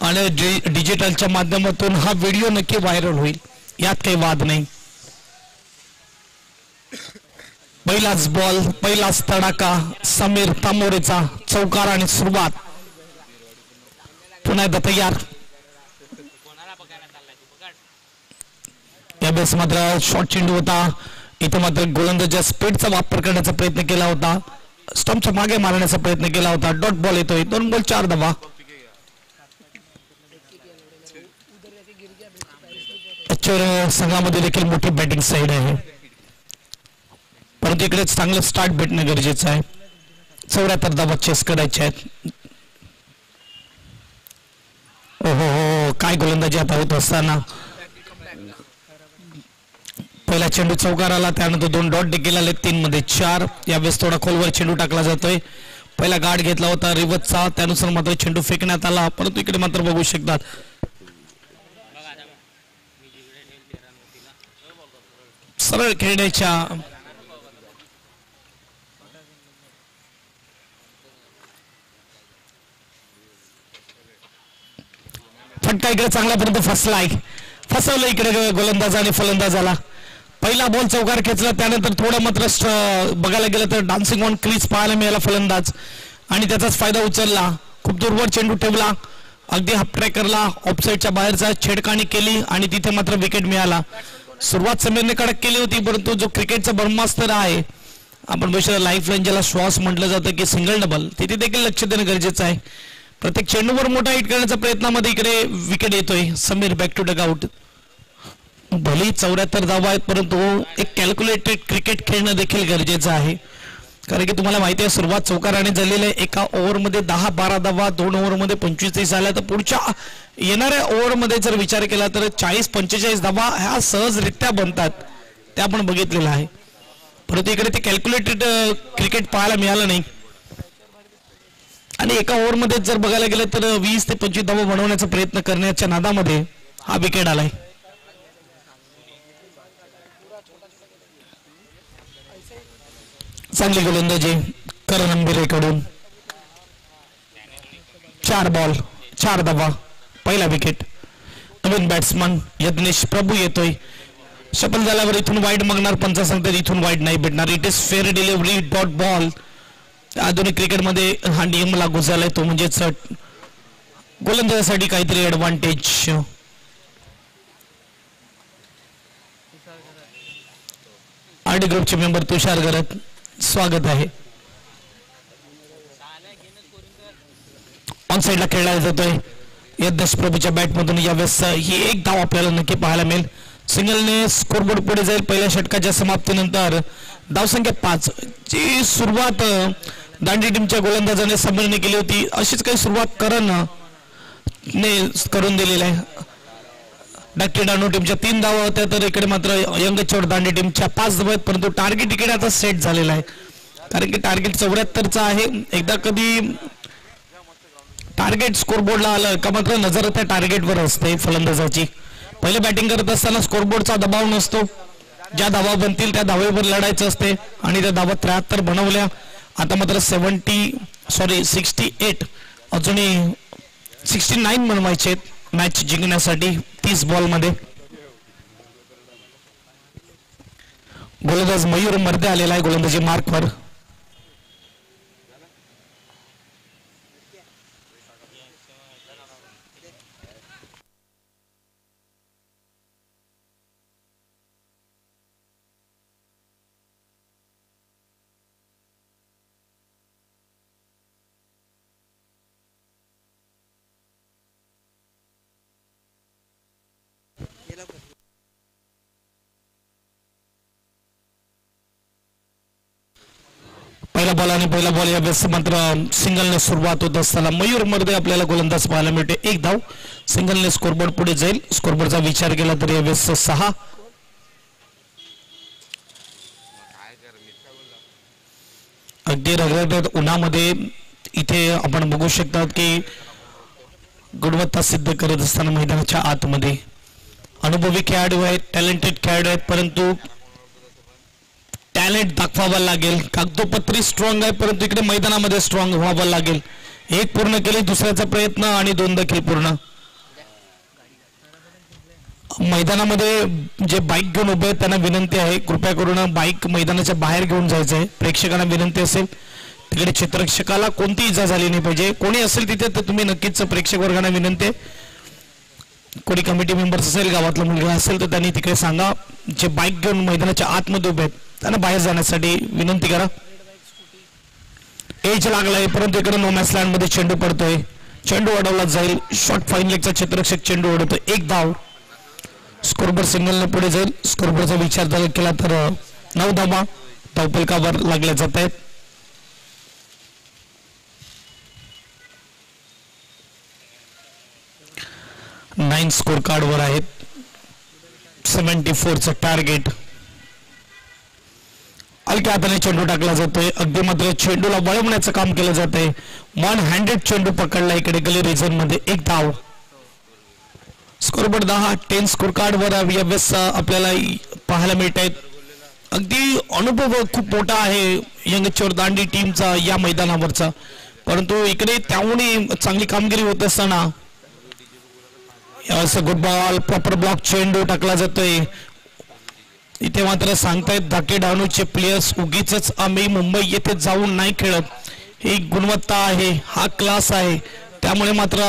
आणि डिजिटलच्या माध्यमातून हा व्हिडिओ नक्की व्हायरल होईल, यात काही वाद नाही. पहिलाच बॉल, पहिलाच तडाका समीर तामोरेचा. चौकार आणि सुरुवात. पुन्हा एकदा तयार. यावेळेस मात्र शॉर्ट चेंडू होता. इथे मात्र गोलंदाजाच्या स्पीडचा वापर करण्याचा प्रयत्न केला होता, स्टंपच्या मागे मारण्याचा प्रयत्न केला होता. डॉट बॉल येतोय. 2 बॉल 4 धावा. संघामध्ये देखील मोठी बॅटिंग साईड आहे, परंतु इकडे चांगलं स्टार्ट भेटणं गरजेचं आहे. 74 धावा चेस करायचे आहेत. ओहो, काय गोलंदाजी आता होत असताना पहिला चेंडू चौकार आला, त्यानंतर 2 डॉट देखील आले. 3 मध्ये 4. यावेळेस थोडा खोलवर चेंडू टाकला जातोय. पहिला गार्ड घेतला होता रिव्हर्सचा, त्यानुसार मात्र चेंडू फेकण्यात आला, परंतु इकडे मात्र बघू शकतात सरळ खेळण्याच्या फटका इकडे चांगल्यापर्यंत फसवलं इकडे गोलंदाज आणि फलंदाजाला. पहिला बॉल चौकार खेचला, त्यानंतर थोडं मात्र बघायला गेलं तर डान्सिंग ऑन क्रीज पाहायला मिळाला फलंदाज, आणि त्याचाच फायदा उचलला. खूप दूरवर चेंडू ठेवला, अगदी हाफ ट्रॅकरला ऑफसाईडच्या बाहेरचा छेडखानी केली आणि तिथे मात्र विकेट मिळाला. सुरुवात समीरने कडक केली होती, परंतु जो क्रिकेटचा ब्रह्मास्त्र आहे, आपण बघू लाईफ लाईन ज्याला श्वास म्हटलं जातं की सिंगल डबल, तिथे देखील लक्ष देणं गरजेचं आहे. प्रत्येक चेंडूवर मोठा हिट करण्याच्या प्रयत्नामध्ये इकडे विकेट येतोय. Sameer back to dugout. भले 74 धावा आहेत, परंतु एक कॅल्क्युलेटेड क्रिकेट खेळणं देखील गरजेचं आहे, कारण की तुम्हाला माहिती आहे सुरुवात चौकाराने झालेली आहे. एका ओव्हरमध्ये 10-12 धावा, 2 ओव्हरमध्ये 25-30 आल्या, तर पुढच्या येणाऱ्या ओव्हरमध्ये जर विचार केला तर 40-45 धावा ह्या सहजरित्या बनतात, ते आपण बघितलेलं आहे. परंतु इकडे ते कॅल्क्युलेटेड क्रिकेट पाहायला मिळालं नाही, आणि एका ओव्हरमध्ये जर बघायला गेलं तर 20 ते 25 धावा बनवण्याचा प्रयत्न करण्याच्या नादामध्ये हा विकेट आलाय. चांगली गोलंदाजी करण अंबिरेकडून. 4 बॉल 4 धावा, पहिला विकेट. नवीन बॅट्समन यज्ञेश प्रभू येतोय. शपल झाल्यावर इथून वाईड मागणार, पंच सांगतात इथून वाईड नाही भेटणार. It is fair delivery dot ball. आधुनिक क्रिकेटमध्ये हा नियम लागू झालाय, तो म्हणजेच गोलंदाजासाठी काहीतरी ऍडव्हान्टेज. आरडी ग्रुपचे मेंबर तुषार गरत, स्वागत आहे. ऑन साइडला खेळला जातोय यज्ञेश प्रभूच्या बॅटमधून. यावेळेस ही एक धाव आपल्याला नक्की पाहायला मिळेल. सिंगलने स्कोरबोर्ड पुढे जाईल पहिल्या षटकाच्या समाप्तीनंतर. धावसंख्या 5 ची सुरुवात दांडी टीमच्या गोलंदाजाने समरने केली होती. अशीच काही सुरुवात करून दिलेली आहे. डाके डाणू टीमच्या 3 धावा होत्या तर इकडे मात्र यंग चोर दांडी टीमच्या 5 धावा आहेत. परंतु टार्गेट इकडे आता सेट झालेला आहे कारण की टार्गेट 74चा आहे. एकदा कधी टार्गेट स्कोरबोर्डला आलं का मात्र नजर त्या टार्गेटवर असते फलंदाजाची. पहिले बॅटिंग करत असताना स्कोरबोर्डचा दबाव नसतो. ज्या धावा बनतील त्या धावेवर लढायचं असते आणि त्या धावा 73 बनवल्या. आता मात्र 68 अजूनही 69 बनवायचे मॅच जिंकण्यासाठी 30 बॉलमध्ये. गोलंदाज मयूर मर्दे आलेला आहे गोलंदाजी मार्कवर. पहिला बॉल आणि पहिला बॉल यावेळेस मात्र सिंगलने सुरुवात होत असताना मयूर मर्दे आपल्याला गोलंदाज पाहायला मिळते. 1 धाव. सिंगलने स्कोरबोर्ड पुढे जाईल. स्कोरबोर्डचा विचार केला तर यावेळेस 6. अगदी रगरगीत उन्हामध्ये इथे आपण बघू शकतात की गुणवत्ता सिद्ध करत असताना मैदानाच्या आतमध्ये अनुभवी खेळाडू आहेत, टॅलेंटेड खेळाडू आहेत. परंतु टॅलेंट दाखवावा लागेल. कागदोपत्री स्ट्रॉंग आहे परंतु इकडे मैदानामध्ये स्ट्रॉंग व्हावं लागेल. 1 पूर्ण केले दुसऱ्याचा प्रयत्न आणि 2 देखील पूर्ण. मैदानामध्ये जे बाईक घेऊन उभे आहेत त्यांना विनंती आहे कृपया करून बाईक मैदानाच्या बाहेर घेऊन जायचं आहे. प्रेक्षकांना विनंती असेल तिकडे क्षेत्ररक्षकाला कोणती इजा झाली नाही पाहिजे. कोणी असेल तिथे तर तुम्ही नक्कीच प्रेक्षक वर्गांना विनंती आहे. कोणी कमिटी मेंबर्स असेल गावातला मुलगा असेल तर त्यांनी तिकडे सांगा. जे बाईक घेऊन मैदानाच्या आतमध्ये उभे आहेत त्यांना बाहेर जाण्यासाठी विनंती करा. एज लागलाय परंतु इकडे नो मॅच लँड मध्ये चेंडू पडतोय. चेंडू अडवला जाईल. शॉर्ट फाईन लेगचा क्षेत्ररक्षक चेंडू अडवतो. 1 धाव. स्कोरबोर्ड सिंगलने पुढे जाईल. स्कोरबोर्डचा विचार जर केला तर 9 धावा धावफलकावर लागल्या जात आहेत. 9 स्कोर कार्डवर आहेत. 74चं टार्गेट. हलक्या हाताने चेंडू टाकला जातोय. अगदी मात्र चेंडूला वळवण्याचं काम केलं जातंय. वन हँडेड चेंडू पकडला इकडे गली रिजन मध्ये. 1 धाव. स्कोरबोर्ड 10. 10 स्कोर कार्डवर यावेळेस आपल्याला पाहायला मिळत आहेत. अगदी अनुभव खूप मोठा आहे यंग चोर दांडी टीमचा या मैदानावरचा. परंतु इकडे त्याहूनही चांगली कामगिरी होत असताना यावेळेस गुड बॉल प्रॉपर ब्लॉक चेंडू टाकला जातोय. इथे मात्र सांगतायत धाके डहाणूचे प्लेयर्स उगीच आम्ही मुंबई येथे जाऊन नाही खेळत. ही गुणवत्ता आहे, हा क्लास आहे. त्यामुळे मात्र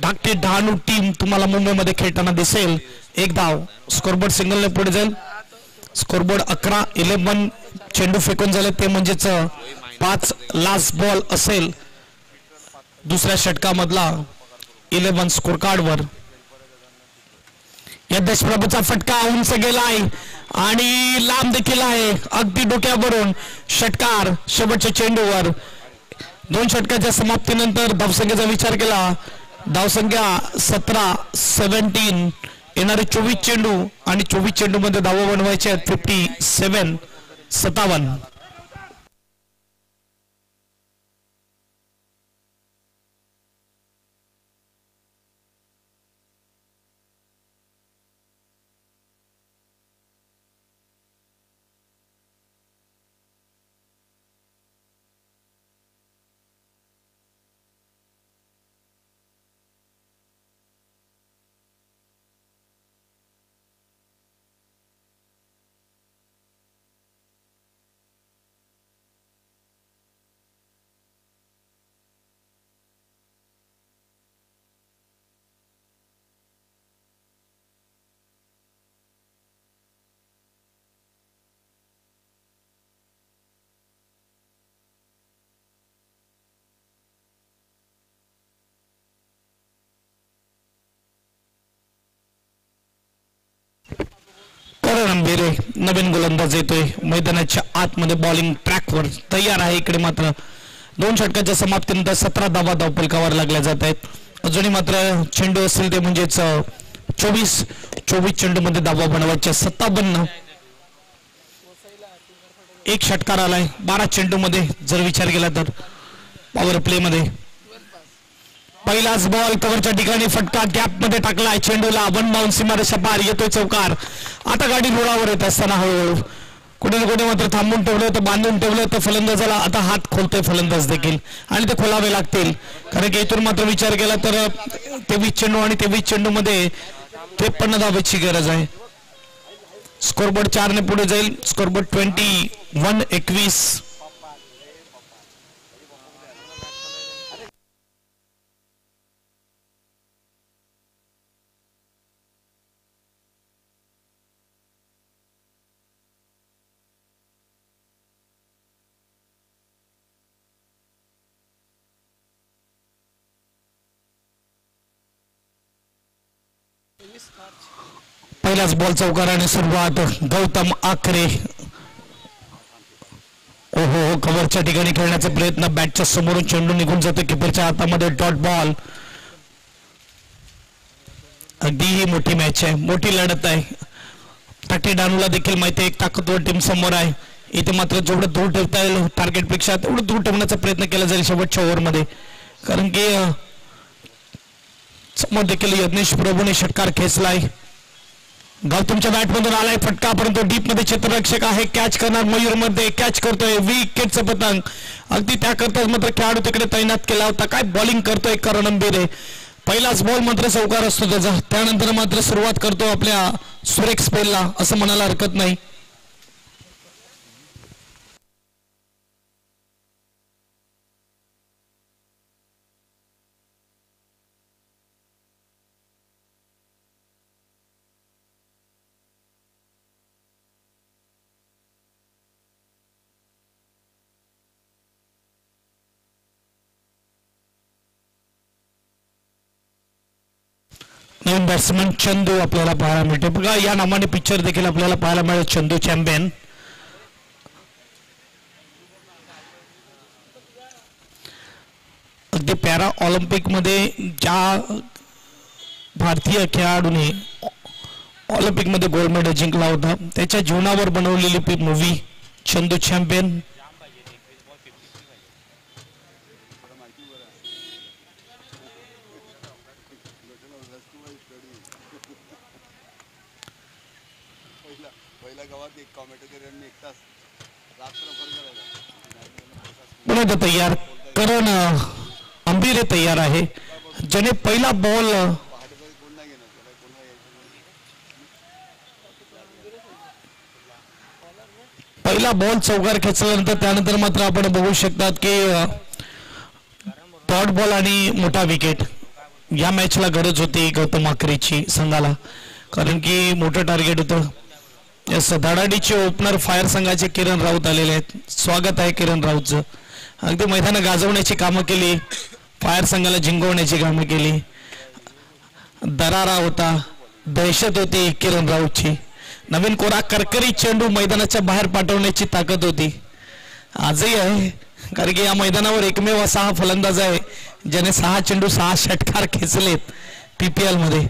धाकटे डहाणू टीम तुम्हाला मुंबईमध्ये खेळताना दिसेल. 1 धाव. स्कोरबोर्ड सिंगलने पुढे जाईल. स्कोरबोर्ड 11. 11 चेंडू फेकून झाले ते म्हणजेच 5 लास्ट बॉल असेल दुसऱ्या षटकामधला. 11 स्कोर कार्डवर. या देशप्रभूचा फटका उंच गेला आहे आणि लांब देखील आहे. अगदी डोक्यावरून षटकार शेवटच्या चेंडूवर. 2 षटकाच्या समाप्तीनंतर धावसंख्येचा विचार केला. धावसंख्या 17 येणारे 24 चेंडू आणि 24 चेंडू मध्ये धावा बनवायचे आहेत. 57. बेरे नवीन गोलंदाज येतोय मैदानाच्या आतमध्ये बॉलिंग ट्रॅकवर तयार आहे. इकडे मात्र 2 षटकाच्या समाप्तीनंतर 17 धावा धावफलकावर लागल्या जात आहेत. अजूनही मात्र चेंडू असेल ते म्हणजेच 24 चेंडूमध्ये धावा बनवायच्या 57. एक षटकार आलाय 12 चेंडूमध्ये जर विचार केला तर पॉवर प्ले मध्ये. पहिलाच बॉल कव्हरच्या ठिकाणी फटका गॅप मध्ये टाकलाय चेंडूला. वन बाउंड सीमारेषा पार येतोय चौकार. आता गाडी रुळावर येत असताना हळूहळू कुठे ना कुठे मात्र थांबून ठेवलं होतं, बांधून ठेवलं होतं फलंदाजाला. आता हात खोलतोय फलंदाज देखील आणि ते खोलावे लागतील कारण की इथून मात्र विचार केला तर 23 चेंडू आणि 23 चेंडू मध्ये 53 धावेची गरज आहे. स्कोरबोर्ड 4 ने पुढे जाईल. स्कोरबोर्ड 21-21. पहिलाच बॉल चौकाराने सुरुवात. गौतम आखरे ओहो कव्हरच्या ठिकाणी खेळण्याचा प्रयत्न. बॅटच्या समोरून चेंडू निघून जातो किपरच्या हातामध्ये. Dot ball. अगदी ही मोठी मॅच आहे, मोठी लढत आहे. टाटे डानूला देखील माहिती आहे एक ताकदवर टीम समोर आहे. इथे मात्र जेवढं दूर ठेवता येईल टार्गेटपेक्षा तेवढं दूर ठेवण्याचा प्रयत्न केला जाईल शेवटच्या ओव्हरमध्ये कारण की समोर देखील यज्ञेश प्रभूने षटकार खेचलाय. गौतमच्या बॅटमधून आलाय फटका परंतु डीप मध्ये क्षेत्ररक्षक आहे. कॅच करणार मयूर मध्ये कॅच करतोय. विकेटचं पतंग. अगदी त्याकरताच मात्र खेळाडू तिकडे तैनात केला होता. काय बॉलिंग करतोय करण अंबिरे. पहिलाच बॉल मात्र चौकार असतो त्याचा. त्यानंतर मात्र सुरुवात करतो आपल्या सुरेख स्पेलला असं म्हणायला हरकत नाही. नवीन बॅट्समन चंदू आपल्याला पाहायला मिळते. बघा या नावाने पिक्चर देखील आपल्याला पाहायला मिळेल. चंदू चॅम्पियन. अगदी पॅरा ऑलिम्पिक मध्ये ज्या भारतीय खेळाडूने ऑलिम्पिक मध्ये गोल्ड मेडल जिंकला होता त्याच्या जीवनावर बनवलेली मूवी चंदू चॅम्पियन. तयार करण अंबिरे तयार आहे ज्याने पहिला बॉल चौकार खेचल्यानंतर त्यानंतर मात्र आपण बघू शकतात की डॉट बॉल आणि मोठा विकेट या मॅचला गरज होती गौतम आखरेची संघाला कारण की मोठं टार्गेट होतं. यस धडाडीचे ओपनर फायर संघाचे किरण राऊत आलेले आहेत. स्वागत आहे किरण राऊतचं. अगदी मैदान गाजवण्याची कामं केली. फायर संघाला जिंकवण्याची कामं केली. दरारा होता, दहशत होती किरण राऊतची. नवीन कोरा करकरी चेंडू मैदानाच्या बाहेर पाठवण्याची ताकद होती. आजही आहे कारण की या मैदानावर एकमेव असा हा फलंदाज आहे ज्याने 6 चेंडू 6 षटकार खेचलेत PPL मध्ये.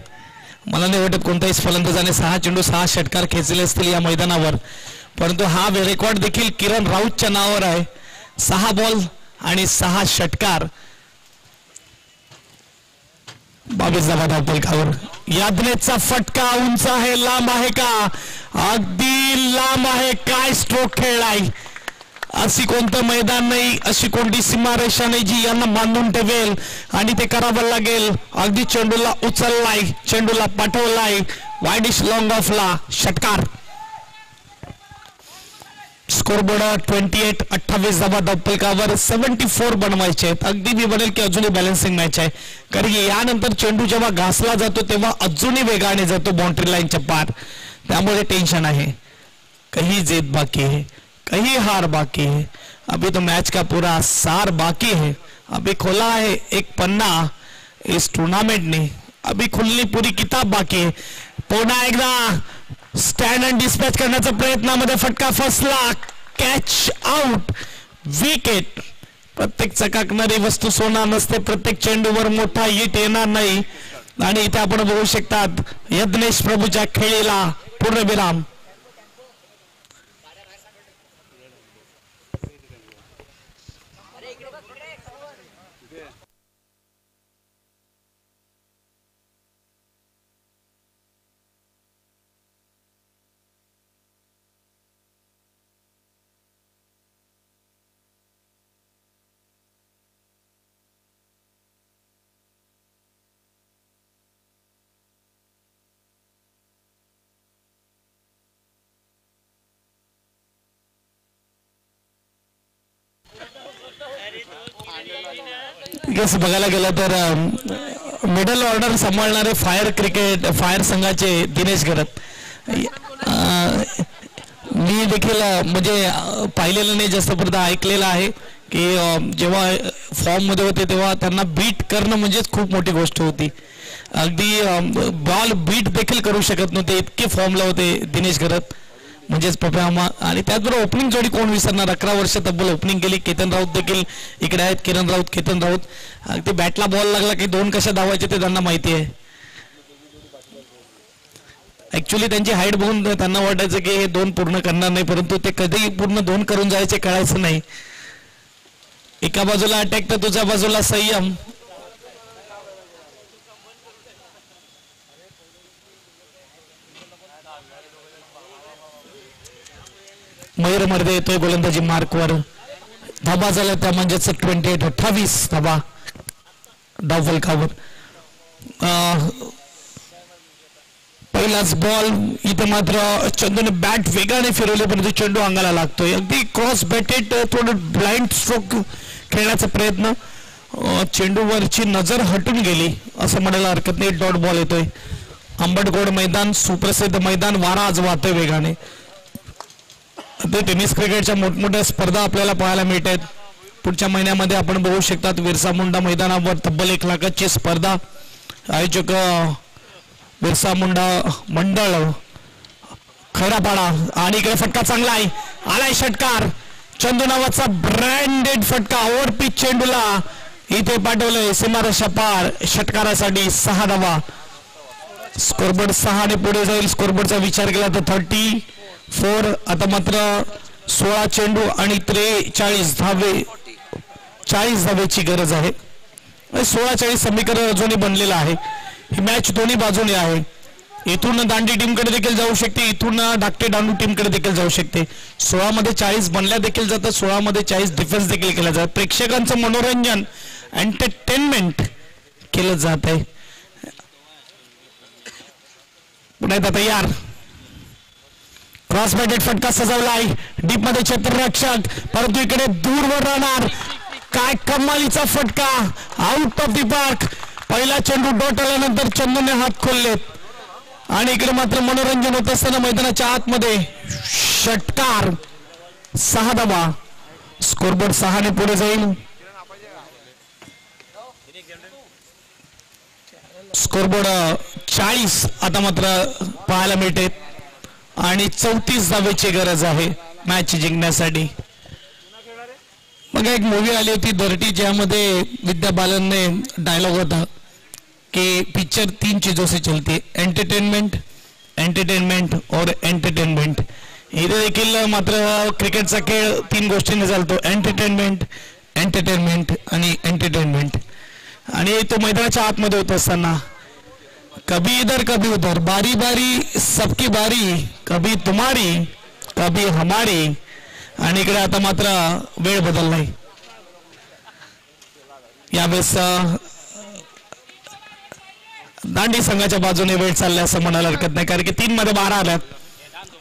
मला नाही वाटत कोणत्याही फलंदाजाने 6 चेंडू 6 षटकार खेचले असतील या मैदानावर. परंतु हा रेकॉर्ड देखील किरण राऊतच्या नावावर आहे. 6 बॉल आणि 6 षटकार 22 धावा धावफलकावर. यादनेचा फटका उंच आहे, लांब आहे का? अगदी लांब आहे. काय स्ट्रोक खेळलाय. अशी कोणतं मैदान नाही, अशी कोणती सीमारेषा नाही जी यांना बांधून ठेवेल आणि ते करावं लागेल. अगदी चेंडूला उचललाय, चेंडूला पाठवलाय वाईडिश लॉंग ऑफला. षटकार. स्कोरबोर्ड 28 धावा धावफलकावर 74 बनवायचे आहेत. अगदी मी म्हणेल की अजूनही बॅलन्सिंग मॅच आहे कारण की यानंतर चेंडू जेव्हा घासला जातो तेव्हा अजूनही वेगाने जातो बाउंड्री लाईनच्या पार. त्यामुळे टेन्शन आहे. कहीं जीत बाकी है, कहीं हार बाकी है. अभी तो मैच का पूरा सार बाकी है. अभी खोला है एक पन्ना इस टूर्नामेंट ने. अभी खुलनी पूरी किताब बाकी है. पुन्हा एकदा स्टँड अँड डिस्पॅच करण्याचा प्रयत्नामध्ये फटका फसला, कॅच आउट, विकेट. प्रत्येक चकाकणारी वस्तू सोना नसते, प्रत्येक चेंडूवर मोठा हिट येणार नाही. आणि इथे आपण बघू शकतात यज्ञेश प्रभूच्या खेळीला पूर्णविराम. बघायला गेलं तर मिडल ऑर्डर सांभाळणारे फायर संघाचे दिनेश घरत. मी देखील म्हणजे पाहिलेलं नाही जास्त पर्यंत ऐकलेलं आहे की जेव्हा फॉर्म मध्ये होते तेव्हा त्यांना बीट करणं म्हणजेच खूप मोठी गोष्ट होती. अगदी बॉल बीट देखील करू शकत नव्हते, इतके फॉर्मला होते दिनेश घरत म्हणजेच पप्यामा. आणि त्याचबरोबर ओपनिंग जोडी कोण विसरणार, 11 वर्ष तब्बल ओपनिंग केली. केतन राऊत देखील इकडे आहेत, किरण राऊत, केतन राऊत. अगदी बॅटला बॉल लागला की 2 कशा धावायचे ते त्यांना माहिती आहे. ऍक्च्युली त्यांची हाईट बघून त्यांना वाटायचं की हे 2 पूर्ण करणार नाही, परंतु ते कधी पूर्ण 2 करून जायचे कळायचं नाही. एका बाजूला अटॅक तर तुझ्या बाजूला संयम. मयूर मर्दे येतोय गोलंदाजी मार्कवर. धाबा झाला त्या म्हणजेच 28 धाबा धाव फलकावर. पहिलाच बॉल इथे मात्र चंदूने बॅट वेगाने फिरवले परंतु चेंडू अंगाला लागतोय. अगदी क्रॉस बॅटेड थोडं ब्लाइंड स्ट्रोक खेळण्याचा प्रयत्न, चेंडूवरची नजर हटून गेली असं म्हणायला हरकत नाही. डॉट बॉल येतोय. आंबटगोड मैदान, सुप्रसिद्ध मैदान, वारा आज वाहतोय वेगाने. ते टेनिस क्रिकेटच्या मोठमोठ्या स्पर्धा आपल्याला पाहायला मिळत आहेत. पुढच्या महिन्यामध्ये आपण बघू शकतात बिरसा मुंडा मैदानावर तब्बल 1 लाखाची स्पर्धा. आयोजक बिरसा मुंडा मंडळ खैरापाडा. आणि इकडे फटका चांगला आहे, आलाय षटकार. चंदू नावाचा ब्रँडेड फटका ओव्हर पिच चेंडूला इथे पाठवलंय सीमारेषा पार. षटकारासाठी 6 धावा. स्कोरबोर्ड 6 ने पुढे जाईल. स्कोरबोर्डचा विचार केला तर 34. आता मात्र 16 चेंडू आणि 43 धावे, 40 धावेची गरज आहे. 16-40 समीकरण अजूनही बनलेलं आहे. ही मॅच दोन्ही बाजूने आहे. इथून दांडी टीमकडे देखील जाऊ शकते, इथून धाकटे डांडू टीमकडे देखील जाऊ शकते. 16 मध्ये 40 बनल्या देखील जातात, 16 मध्ये 40 डिफेन्स देखील केला जातात. प्रेक्षकांचं मनोरंजन, एंटरटेनमेंट केलं जात आहे. पुन्हा एकदा तयार. क्रॉस बॅटेड फटका सजवला आहे डीप मध्ये क्षेत्ररक्षक, परंतु इकडे दूरवर राहणार. काय कमालीचा फटका, आउट ऑफ द पार्क. पहिला चेंडू डॉट आल्यानंतर चंदूने हात खोललेत आणि इकडे मात्र मनोरंजन होत असताना मैदानाच्या आतमध्ये षटकार. 6 धावा. स्कोरबोर्ड 6 ने पुढे जाईल. स्कोरबोर्ड 40 आता मात्र पाहायला मिळते आणि 34 धावेची गरज आहे मॅच जिंकण्यासाठी. मग एक मूवी आली होती धरती, ज्यामध्ये विद्या बालनने डायलॉग होता कि पिक्चर 3 चीजों से चलती, एंटरटेनमेंट, एंटरटेनमेंट और एंटरटेनमेंट. इथे देखील मात्र क्रिकेटचा खेळ 3 गोष्टींनी चालतो, एंटरटेनमेंट, एंटरटेनमेंट आणि एंटरटेनमेंट. आणि तो मैदानाच्या आतमध्ये होत असताना कभी इधर कभी उधर, बारी बारी सबकी बारी, कभी तुम्हारी कभी हमारी. आणि इकडे आता मात्र वेळ बदललाय. यावेळेस दांडी संघाच्या बाजूने वेळ चाललाय असं म्हणायला हरकत नाही, कारण की 3 मध्ये 12 आल्यात.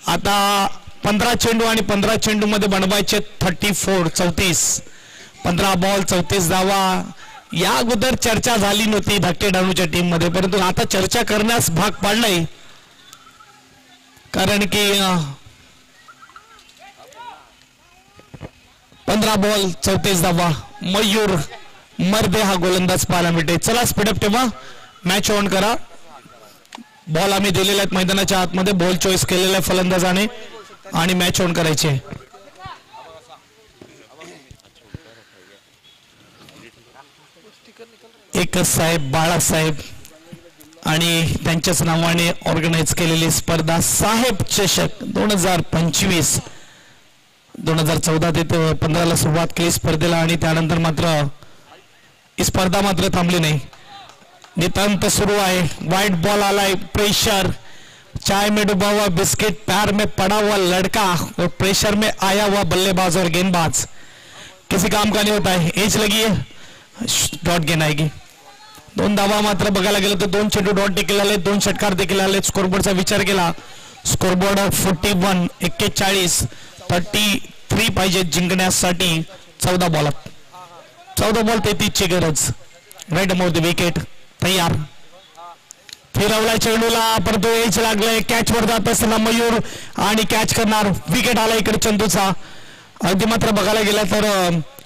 आता 15 चेंडू आणि 15 चेंडू मध्ये बनवायचे 34. 15 बॉल 34 धावा. या अगोदर चर्चा झाली नव्हती धाकटे डाणूच्या टीम मध्ये, परंतु आता चर्चा करण्यास भाग पाडलाय, कारण की 15 बॉल 34 धावा. मयूर मर्दे हा गोलंदाज पाहायला मिळते. चला स्पीडअप ठेवा, मॅच ऑन करा. बॉल आम्ही दिलेले आहेत मैदानाच्या आतमध्ये. बॉल चॉईस केलेला आहे फलंदाजाने आणि मॅच ऑन करायचे. एकच साहेब बाळासाहेब आणि त्यांच्याच नावाने ऑर्गनाइज केलेली स्पर्धा साहेब चषक 2025. 2014 ते 2015 सुरुवात केली स्पर्धेला आणि त्यानंतर मात्र ही स्पर्धा मात्र थांबली नाही. नितांत सुरू आहे. व्हाईट बॉल आलाय. प्रेशर. चाय में डूबा हुआ बिस्किट प्यार में पड़ा हुआ लड़का और प्रेशर में आया हुआ बल्लेबाज और गेंदबाज किसी काम का नहीं होता है. एज लगी है. डॉट गेंद आएगी. 2 धावा मात्र बघायला गेलं तर 2 चेंडू डॉट देखील आले. 2 षटकार देखील आले. स्कोरबोर्डचा विचार केला. स्कोरबोर्ड 41 41 33 पाहिजे जिंकण्यासाठी. 14 बॉलात 14 बॉल 33 ची गरज. Right about the wicket. तयार. फिरवलाय चेंडूला परंतु एज लागलाय. कॅच वर जात असताना मयूर आणि कॅच करणार. विकेट आला इकडे चंदूचा. अगदी मात्र बघायला गेला तर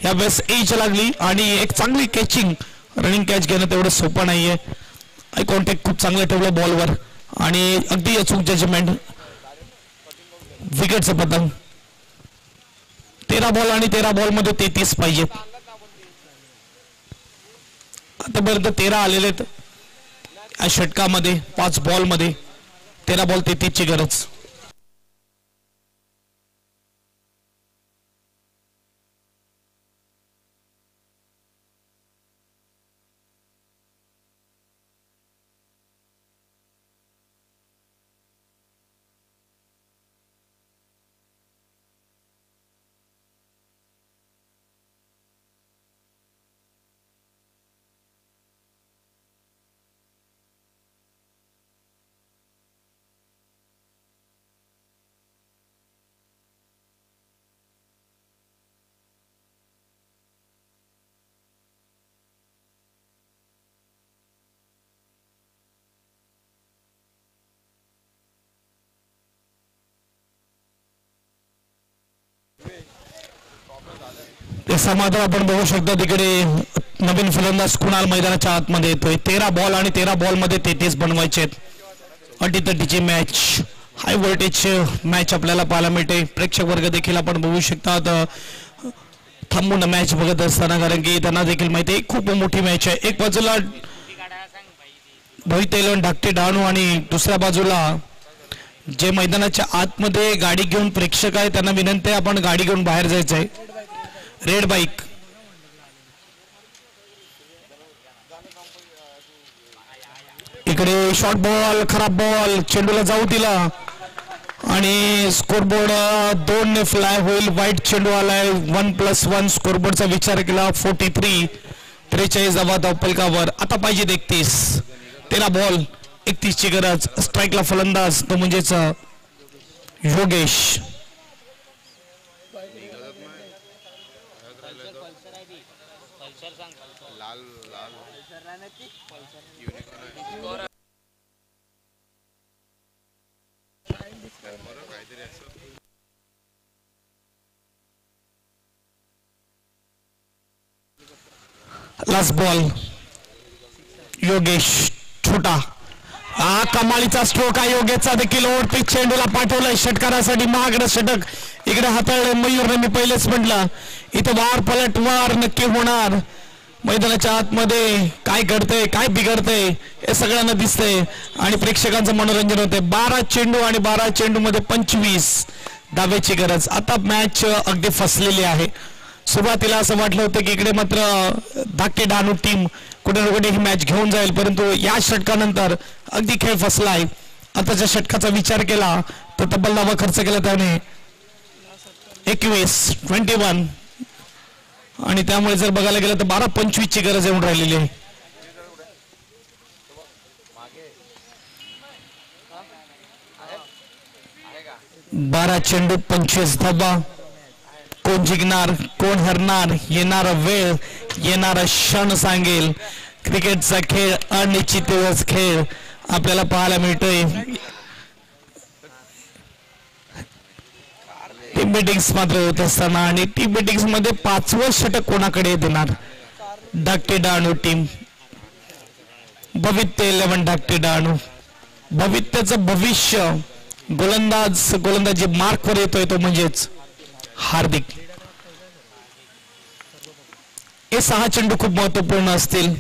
या वेळेस एज लागली आणि एक चांगली कॅचिंग रनिंग कॅच घेणं तेवढं सोपं नाहीये. आय कॉन्टॅक्ट खूप चांगलं ठेवलं बॉलवर आणि अगदी अचूक जजमेंट. विकेटचं पतंग. 13 बॉल आणि 13 बॉल मध्ये 33 पाहिजेत. आतापर्यंत 13 आलेले आहेत या षटकामध्ये. 5 बॉल मध्ये 13 बॉल 33 ची गरज. मात्र आपण बघू शकतो तिकडे नवीन फलंदाज कुणाल मैदानाच्या आतमध्ये येतोय. 13 बॉल आणि 13 बॉल मध्ये 33 बनवायचे. अटीतटीची मॅच. हाय व्होल्टेज मॅच आपल्याला पाहायला मिळते. प्रेक्षक वर्ग देखील आपण बघू शकतात थांबून मॅच बघत असताना कारण की त्यांना देखील माहिती आहे खूप मोठी मॅच आहे. एक बाजूला भोईर तेलवण धाकटे डहाणू आणि दुसऱ्या बाजूला जे मैदानाच्या आतमध्ये गाडी घेऊन प्रेक्षक आहे त्यांना विनंती आहे आपण गाडी घेऊन बाहेर जायचं आहे. Red bike. इकडे शॉर्ट बॉल. खराब बॉल. चेंडूला जाऊ दिला आणि स्कोरबोर्ड 2 ने फ्लाय होईल. वाईट चेंडू आलाय. 1+1 स्कोरबोर्डचा विचार केला. 43 43 धावा धावफलकावर. आता पाहिजे 31. 13 बॉल 31 ची गरज. स्ट्राईकला फलंदाज तो म्हणजेच योगेश. Last ball. योगेश छोटा. हा कमालीचा स्ट्रोक आहे योगेशचा देखील. ओव्हरपिच चेंडूला पाठवलंय षटकारासाठी. महागडं षटक इकडे हाताळलंय मयूरने. मी पहिलेच म्हटलं इथं वार पलटवार नक्की होणार. मैदानाच्या आतमध्ये काय घडतंय काय बिघडतंय हे सगळ्यांना दिसतंय आणि प्रेक्षकांचं मनोरंजन होतंय. 12 चेंडू आणि 12 चेंडू मध्ये 25 धावेची गरज. आता मॅच अगदी फसलेली आहे. सुरुवातीला असं वाटलं होतं की इकडे मात्र धाकटे डहाणू टीम कुठे ना कुठे ही मॅच घेऊन जाईल परंतु या षटकानंतर अगदी खेळ फसला आहे. आताच्या षटकाचा विचार केला तर तब्बल धावा खर्च केला त्याने 21 आणि त्यामुळे जर बघायला गेलं तर 12-25 ची गरज येऊन राहिलेली आहे. बारा चेंडू 25 धावा. कोण जिंकणार कोण हरणार येणारा वेळ येणारा क्षण सांगेल. क्रिकेटचा खेळ अनिश्चित खेळ आपल्याला पाहायला मिळतोय. टीम मीटिंग्स मात्र होत असताना आणि टीम मीटिंग्स मध्ये 5वं षटक कोणाकडे देणार. धाकटे डहाणू टीम. भोईर 11 धाकटे डहाणू. भविष्याचं भविष्य गोलंदाजी मार्कवर येतोय तो म्हणजेच हार्दिक. हे 6 चेंडू खूप महत्वपूर्ण असतील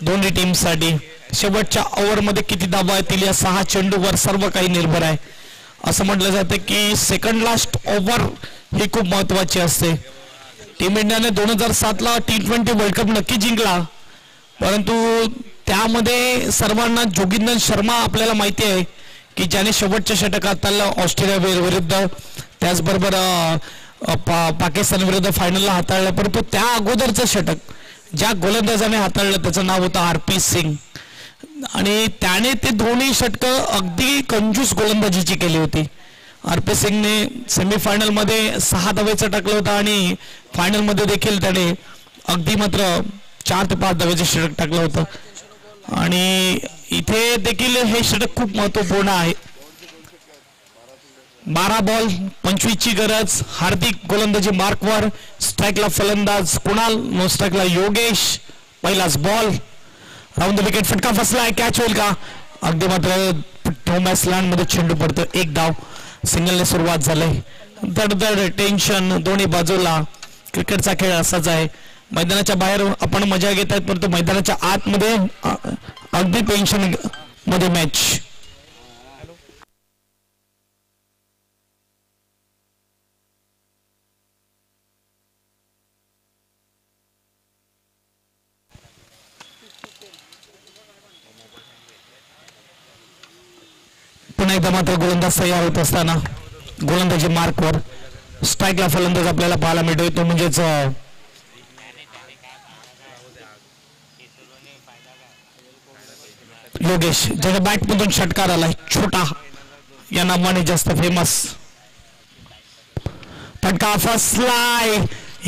दोन्ही टीमसाठी. शेवटच्या ओव्हरमध्ये किती धावा येतील या 6 चेंडूवर सर्व काही निर्भर आहे. असं म्हटलं जातं की सेकंड लास्ट ओव्हर ही खूप महत्वाची असते. टीम इंडियाने 2007ला T20 वर्ल्ड कप नक्की जिंकला, परंतु त्यामध्ये सर्वांना जोगिंदर शर्मा आपल्याला माहिती आहे की ज्याने शेवटच्या षटकात ऑस्ट्रेलिया विरुद्ध त्याचबरोबर पाकिस्तान विरुद्ध फायनलला हाताळलं. परंतु त्या अगोदरचं षटक ज्या गोलंदाजाने हाताळलं त्याचं नाव होतं RP सिंग आणि त्याने ते दोन्ही षटकं अगदी कंजूस गोलंदाजीची केली होती. RP सिंगने सेमीफायनलमध्ये 6 धावेचं टाकलं होतं आणि फायनलमध्ये देखील त्याने अगदी मात्र 4 ते 5 धावेचं षटक टाकलं होतं. आणि इथे देखील हे षटक खूप महत्वपूर्ण आहे. 12 बॉल 25 ची गरज. हार्दिक गोलंदाजी मार्कवर. स्ट्राईकला फलंदाज कुणाल, नो स्ट्राईकला योगेश. पहिलाच बॉल राऊंड द विकेट. फटका फसलाय, कॅच होईल का? अगदी मात्र थॉमस लँड मध्ये चेंडू पडतो. 1 धाव. सिंगलने सुरुवात झाली. दडदड टेन्शन दोन्ही बाजूला. क्रिकेटचा खेळ असाच आहे. मैदानाच्या बाहेर आपण मजा घेत आहेत, परंतु मैदानाच्या आतमध्ये अगदी टेन्शन मध्ये मॅच. पुन्हा एकदा मात्र गोलंदाज तयार होत असताना गोलंदाजी मार्कवर. स्ट्राईकला फलंदाज आपल्याला पाहायला मिळतोय तो म्हणजेच योगेश, ज्याच्या बॅटमधून षटकार आलाय. छोटा या नावाने जास्त फेमस. फटका फसलाय.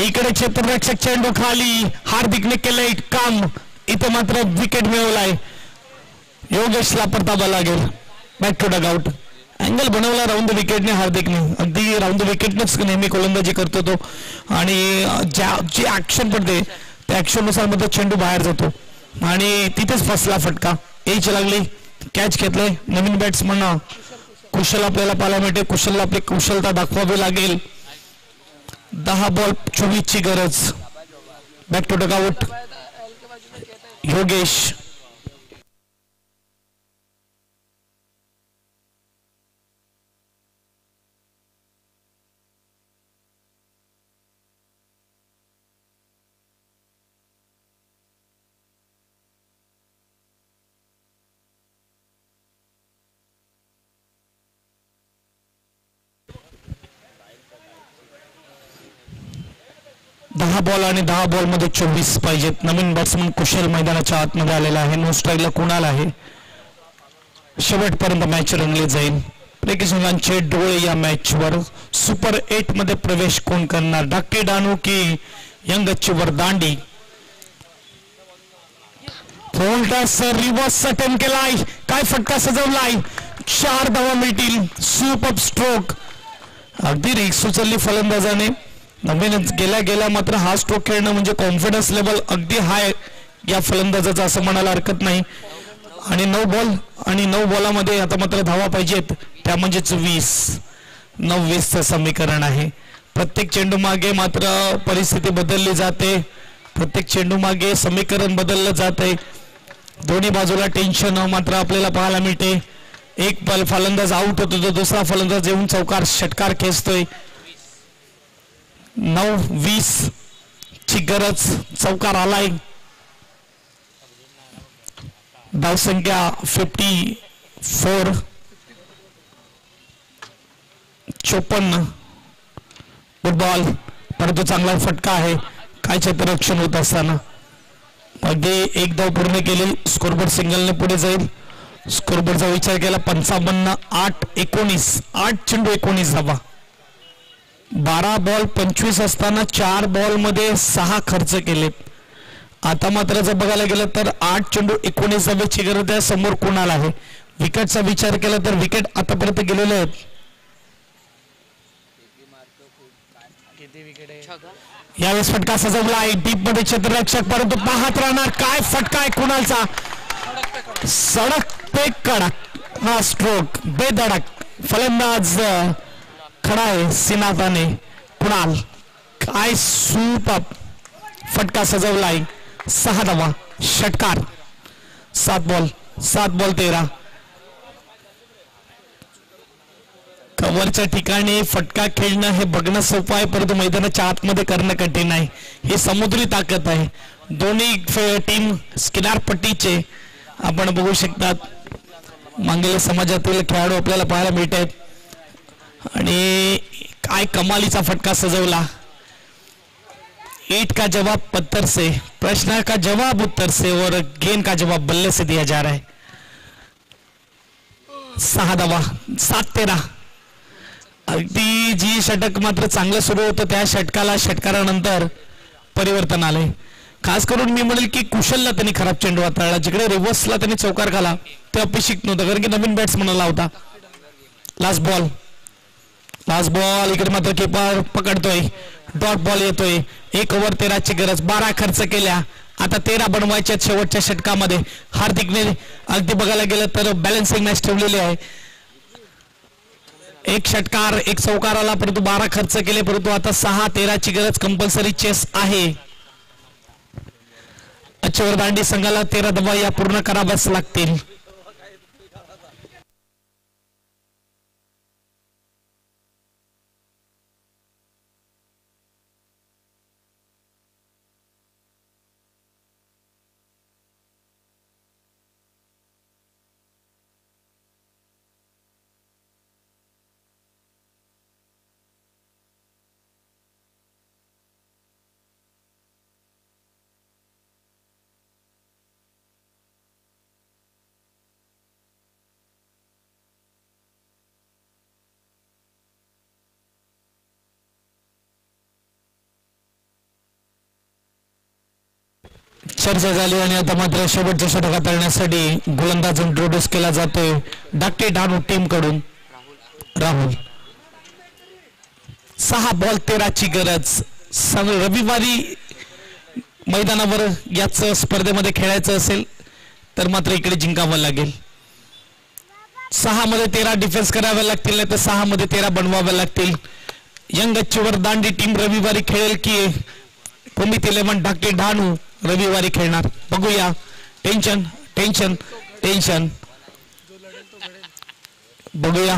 इकडे क्षेत्ररक्षक चेंडू खाली. हार्दिकने केलंय काम. इथे मात्र विकेट मिळवलाय. योगेशला परतावा लागेल. Back to dugout. Angle बनवला राऊंड द विकेटने हार्दिकने. अगदी राऊंड द विकेटनेच नेहमी गोलंदाजी करतो तो आणि जी ऍक्शन पडते त्या ऍक्शननुसार मध्ये चेंडू बाहेर जातो आणि तिथेच फसला फटका. एच लागली. कॅच घेतलंय. नवीन बॅट्समन कुशल आपल्याला पाहायला मिळते. कुशलला आपली कुशलता दाखवावी लागेल. 10 बॉल 24 ची गरज. Back to dugout. Yogesh. दहा बॉल आणि 10 बॉल मध्ये 24 पाहिजेत. नवीन बॅट्समन कुशल मैदानाच्या आतमध्ये आलेला आहे. नो स्ट्राईकला कुणाल आहे. शेवटपर्यंत मॅच रंगली जाईल. प्रेक्षकांचे डोळे या मॅचवर. सुपर 8 मध्ये प्रवेश कोण करणार? डाके डानू की यंगच्चीवर दांडी? रिव्हर्स अटेम्प्ट केलाय. काय फटका सजवलाय. 4 धावा मिळतील. Super stroke. अगदी रिक्स उचलली फलंदाजाने. नवीन गेल्या मात्र हा स्ट्रोक खेळणं म्हणजे कॉन्फिडन्स लेवल अगदी हाय या फलंदाजाचा असं म्हणायला हरकत नाही. आणि 9 बॉल आणि 9 बॉलामध्ये आता मात्र धावा पाहिजेत. त्या म्हणजेच 20 समीकरण आहे. प्रत्येक चेंडू मागे मात्र परिस्थिती बदलली जाते. प्रत्येक चेंडू मागे समीकरण बदललं जाते. दोन्ही बाजूला टेन्शन मात्र आपल्याला पाहायला मिळते. एक बॉल फलंदाज आउट होतो तो दुसरा फलंदाज येऊन चौकार षटकार खेचतोय. 9-20 ची गरज. चौकार आलाय. धावसंख्या 54. 54. फुटबॉल. परंतु चांगला फटका आहे. काय क्षेत्ररक्षण होत असताना अगदी 1 धाव पूर्ण केली. स्कोरबोर्ड सिंगलने पुढे जाईल. स्कोरबोर्डचा विचार केला 55. 8-19. 8 चेंडू 19 धावा. 12 बॉल 25 असताना 4 बॉल मध्ये 6 खर्च केले. आता मात्र जर बघायला गेलं तर 8 चेंडू 19 धावेची गरज आहे. समोर कोणाला आहे? विकेटचा विचार केला तर विकेट आतापर्यंत गेलेले आहेत. यावेळेस फटका सजवला आहे. डीप मध्ये क्षेत्ररक्षक परंतु पाहत राहणार. काय फटका आहे कुणालचा. सडक पे कडक. हा स्ट्रोक बेधडक फलंदाज खडा आहे सिनाताने कुणाल काय सुपर फटका सजवलाय 6 धावा षटकार 7 बॉल 13 कव्हरच्या ठिकाणी फटका खेळणं हे बघणं सोपं आहे परंतु मैदानाच्या आतमध्ये करणं कठीण आहे ही समुद्री ताकद आहे दोन्ही टीम किनारपट्टीचे आपण बघू शकतात मांगेले समाजातील खेळाडू आपल्याला पाहायला मिळत आहेत आणि काय कमालीचा फटका सजवला ईट का जवाब पत्थर से प्रश्न का जवाब उत्तर से और गेंद का जवाब बल्ले से दिया जा रहा है 6 धावा 7-13 अगदी जी षटक मात्र चांगलं सुरू होतं त्या षटकारानंतर परिवर्तन आलंय खास करून मी म्हणेल की कुशलला त्यांनी खराब चेंडू हाताळला जिकडे रिव्हर्सला त्यांनी चौकार खाला ते अपेक्षित नव्हतं कारण की नवीन बॅट्समनला होता लास्ट बॉल इकडे मात्र कीपर पकडतोय डॉट बॉल येतोय 1 ओव्हर 13 ची गरज 12 खर्च केल्या आता 13 बनवायच्या शेवटच्या षटकामध्ये हार्दिकने अगदी बघायला गेलं तर बॅलन्सिंग मॅच ठेवलेली आहे एक षटकार एक चौकार आला परंतु 12 खर्च केले परंतु आता 6-13 ची गरज कंपल्सरी चेस आहे अच्छेवर दांडी संघाला 13 धावा या पूर्ण कराव्याच लागतील चर्चा झाली आणि आता मात्र शेवटच्या षटक हाताळण्यासाठी गोलंदाज इंट्रोड्यूस केला जातोय डाके डानू टीम कडून राहुल 6 बॉल 13 ची गरज रविवारी मैदानावर याच स्पर्धेमध्ये खेळायचं असेल तर मात्र इकडे जिंकावं लागेल 6 मध्ये 13 डिफेन्स कराव्या लागतील नाही तर 6 मध्ये 13 बनवाव्या लागतील यंग अच्छेवर दांडी टीम रविवारी खेळेल की पुमित 11 डाके डानू रविवारी खेळणार बघूया टेन्शन बघूया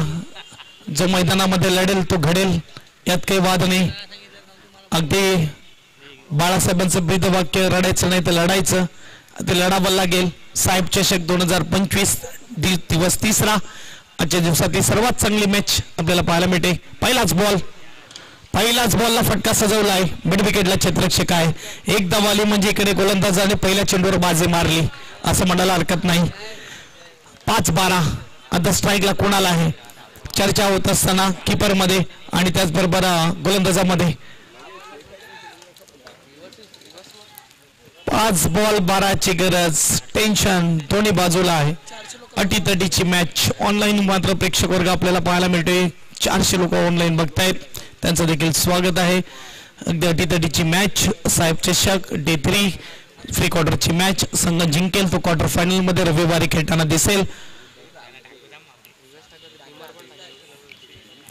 जो मैदानामध्ये लढेल तो घडेल यात काही वाद नाही अगदी बाळासाहेबांचं ब्रीदवाक्य रडायचं नाही तर लढायचं ते लढावं लागेल साहेब चषक 2025 दिवस 3रा आजच्या दिवसातील सर्वात चांगली मॅच आपल्याला पाहायला मिळते पहिलाच बॉलला फटका सजवलाय मिड विकेटला क्षेत्ररक्षक आहे एक धाव म्हणजे इकडे गोलंदाजाने पहिल्या चेंडूवर बाजी मारली असं म्हणायला हरकत नाही 5-12 आता स्ट्राईकला कोणाला आहे चर्चा होत असताना कीपर मध्ये आणि त्याचबरोबर गोलंदाजामध्ये 5 बॉल 12 ची गरज टेन्शन दोन्ही बाजूला आहे अटीतटीची मॅच ऑनलाईन मात्र प्रेक्षक वर्ग आपल्याला पाहायला मिळतोय 400 लोक ऑनलाईन बघतायत त्यांचं देखील स्वागत आहे अगदी अटीतटीची मॅच साहेब चषक डे 3 फ्री क्वार्टरची मॅच संघ जिंकेल तो क्वार्टर फायनल मध्ये रविवारी खेळताना दिसेल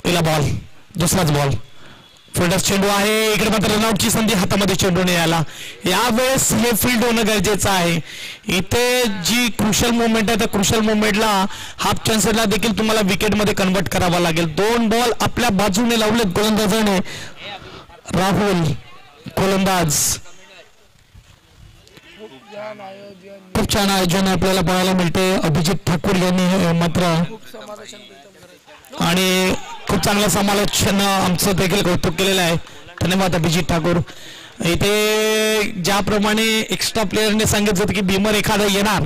पहिला बॉल दुसराच बॉल फील्डर चेंडू आहे इकडे मात्र रनआउटची संधी हातामध्ये चेंडू नाही आला यावेळेस हे फील्ड होणं गरजेचं आहे इथे जी क्रुशल मुवमेंट आहे त्या क्रुशल मुवमेंटला हाफ चान्सरला देखील तुम्हाला विकेटमध्ये कन्वर्ट करावा लागेल 2 बॉल आपल्या बाजूने लावलेत गोलंदाजाने राहुल गोलंदाज खूप छान आयोजन आपल्याला पाहायला मिळते अभिजित ठाकूर यांनी मात्र आणि खूप चांगलं समालोचन आमचं देखील कौतुक केलेलं आहे धन्यवाद अभिजित ठाकूर इथे ज्याप्रमाणे एक्स्ट्रा प्लेयरने सांगितलं होतं की भीमर एखादा येणार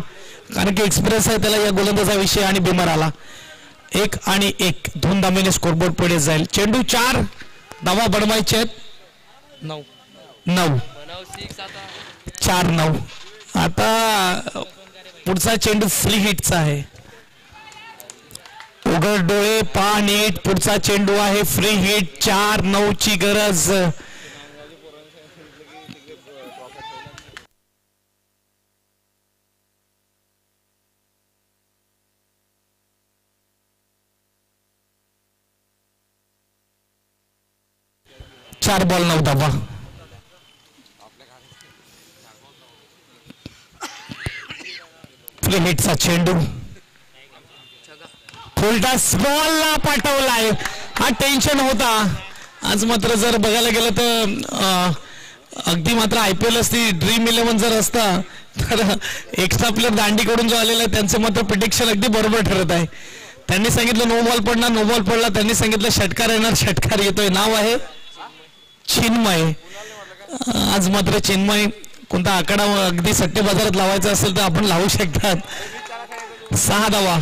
कारण की एक्सपिरियन्स आहे त्याला या गोलंदाजाविषयी आणि भीमर आला 1 आणि 1 2 धावेने स्कोरबोर्ड पुढे जाईल चेंडू 4 धावा बनवायचे आहेत 9 4-9 आता पुढचा चेंडू फ्री हिटचा आहे उघड डोळे पहा नीट पुढचा चेंडू आहे फ्री हिट 4-9 ची गरज 4 बॉल 9 धावा. फ्री हिटचा चेंडू फुलटॉस बॉलला पाठवलाय. हा टेन्शन होता आज. मात्र जर बघायला गेलं तर अगदी मात्र IPL असती ड्रीम 11 जर असता तर एक्स्ट्रा प्लेअर दांडीकडून जो आलेला आहे त्यांचं मात्र प्रिडिक्शन अगदी बरोबर ठरत आहे. त्यांनी सांगितलं नो बॉल पडणार, नो बॉल पडला. त्यांनी सांगितलं षटकार येणार, षटकार येतोय. नाव आहे चिन्मय. आज मात्र चिन्मय कोणता आकडा अगदी सट्टे बाजारात लावायचा असेल तर आपण लावू शकतात. 6 धावा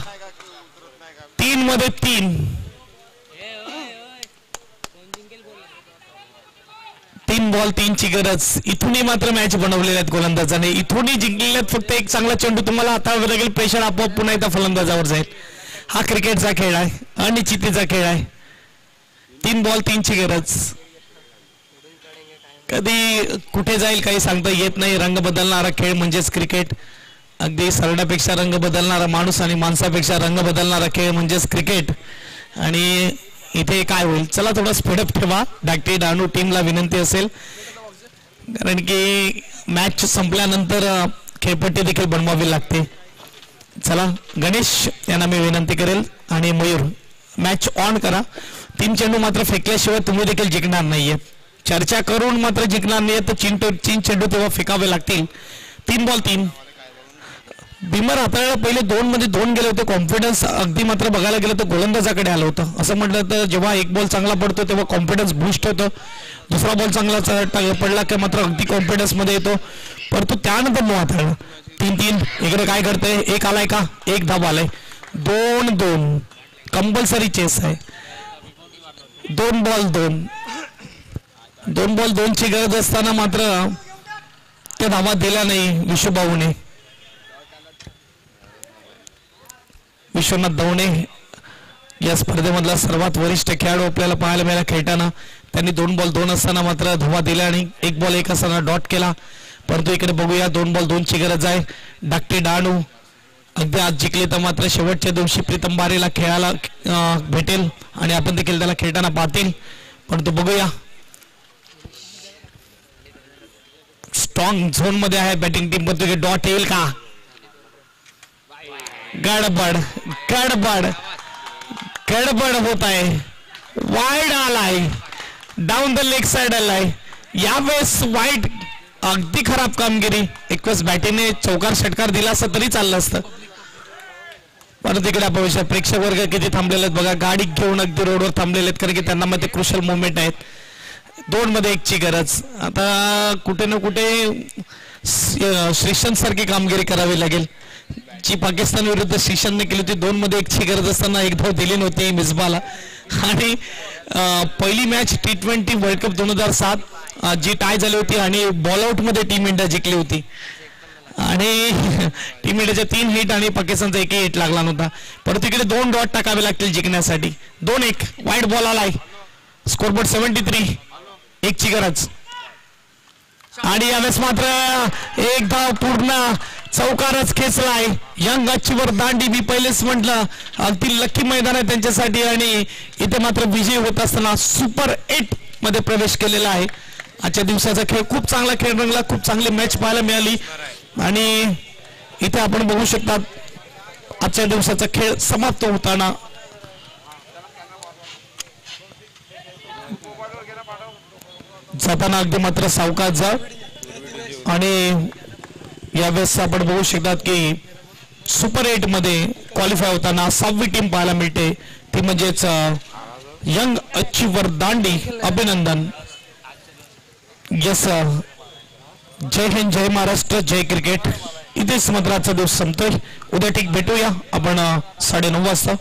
3 मध्ये 3. 3 बॉल 3 ची गरज. इथूनही मात्र मॅच बनवलेल्या आहेत गोलंदाजाने. इथूनही जिंकलेल्यात. फक्त एक चांगला चेंडू तुम्हाला हाताळावा लागेल. प्रेशर आपोआप पुन्हा एकदा फलंदाजावर जाईल. हा क्रिकेटचा खेळ आहे, अनिश्चिततेचा खेळ आहे. 3 बॉल 3 ची गरज. कधी कुठे जाईल काही सांगता येत नाही. रंग बदलणारा खेळ म्हणजेच क्रिकेट. अगदी सरड्यापेक्षा रंग बदलणारा माणूस आणि माणसापेक्षा रंग बदलणारा खेळ म्हणजेच क्रिकेट. आणि इथे काय होईल. चला थोडा स्पीडअप ठेवा. डाकटी डाणू टीमला विनंती असेल कारण की मॅच संपल्यानंतर खेळपट्टी देखील बनवावी लागते. चला गणेश यांना मी विनंती करेल आणि मयूर मॅच ऑन करा. 3 चेंडू मात्र फेकल्याशिवाय तुम्ही देखील जिंकणार नाहीये. चर्चा करून मात्र जिंकणार नाहीये तर 3 चेंडू तेव्हा फेकावे लागतील. 3 बॉल 3. बिमर हाताळायला पहिले 2 मध्ये 2 गेले होते. कॉन्फिडन्स अगदी मात्र बघायला गेलं तर गोलंदाजाकडे आलं होतं. असं म्हटलं तर जेव्हा एक बॉल चांगला पडतो तेव्हा कॉन्फिडन्स बूस्ट होतं. दुसरा बॉल चांगला पडला की मात्र अगदी कॉन्फिडन्स मध्ये येतो. परंतु त्यानंतर मग हाताळलं. 3-3. इकडे काय करते. एक आलाय का. 1 धावा आलाय. 2-2 कंपल्सरी चेस आहे. 2 बॉल 2. 2 बॉल 2 ची गरज असताना मात्र त्या धावा दिल्या नाही विश्वभाऊने. विश्वनाथ दवणे या स्पर्धेमधला सर्वात वरिष्ठ खेळाडू आपल्याला पाहायला मिळाला खेळताना. त्यांनी 2 बॉल 2 असताना मात्र धावा दिल्या आणि 1 बॉल 1 असताना डॉट केला. परंतु इकडे बघूया 2 बॉल 2 ची गरज आहे. डाकटी डाणू अगदी आज जिंकले तर मात्र शेवटच्या दिवशी प्रीतम बारेला खेळायला भेटेल आणि आपण देखील त्याला खेळताना पाहतील. परंतु बघूया स्ट्रॉंग झोन मध्ये आहे बॅटिंग टीम. परंतु डॉट येईल का. गडबड गडबड गडबड होत आहे. वाईड आलाय. डाऊन द लेग साइड आलाय. यावेळेस वाईड. अगदी खराब कामगिरी. एकच बॅटिंगने चौकार षटकार दिला असता तरी चाललं असतं. परंतु तिकडे आपण प्रेक्षक वर्ग किती थांबलेले आहेत बघा. गाडी घेऊन अगदी रोडवर थांबलेले आहेत कारण की त्यांना मध्ये क्रुशल मुवमेंट आहेत. 2 मध्ये 1 ची गरज. आता कुठे ना कुठे श्रीशंत सारखी कामगिरी करावी लागेल जी पाकिस्तान विरुद्ध श्रीशंतने केली होती. 2 मध्ये 1 ची गरज असताना 1 धाव दिली नव्हती मिसबाला. आणि पहिली मॅच T20 वर्ल्ड कप 2007 जी टाय झाली होती आणि बॉलआउट मध्ये टीम इंडिया जिंकली होती. आणि टीम इंडियाच्या 3 हिट आणि पाकिस्तानचा 1 हिट लागला नव्हता. परंतु इकडे 2 डॉट टाकावे लागतील जिंकण्यासाठी. 2-1 वाईड बॉल आलाय. स्कोरबोर्ड 73. 1 ची गरज. आणि यावेळेस मात्र 1 धाव पूर्ण. चौकारच खेचलाय. यंग अचीवर दांडी. मी पहिलेच म्हटलं अगदी लकी मैदान आहे त्यांच्यासाठी आणि इथे मात्र विजय होत असताना सुपर 8 मध्ये प्रवेश केलेला आहे. आजच्या दिवसाचा खेळ खूप चांगला खेळ रंगला. खूप चांगली मॅच पाहायला मिळाली आणि इथे आपण बघू शकतात आजच्या दिवसाचा खेळ समाप्त होताना. जाताना अगदी मात्र सावकाश जा. आणि यावेळेस आपण बघू शकतात की सुपर 8 मध्ये क्वालिफाय होताना 6वी टीम पाहायला मिळते. ती म्हणजेच यंग अचीवर दांडी. अभिनंदन. यस. जय हिंद, जय महाराष्ट्र, जय क्रिकेट. इथेच मात्र आजचा दिवस संपतोय. उद्या ठीक भेटूया आपण 9:30 वाजता.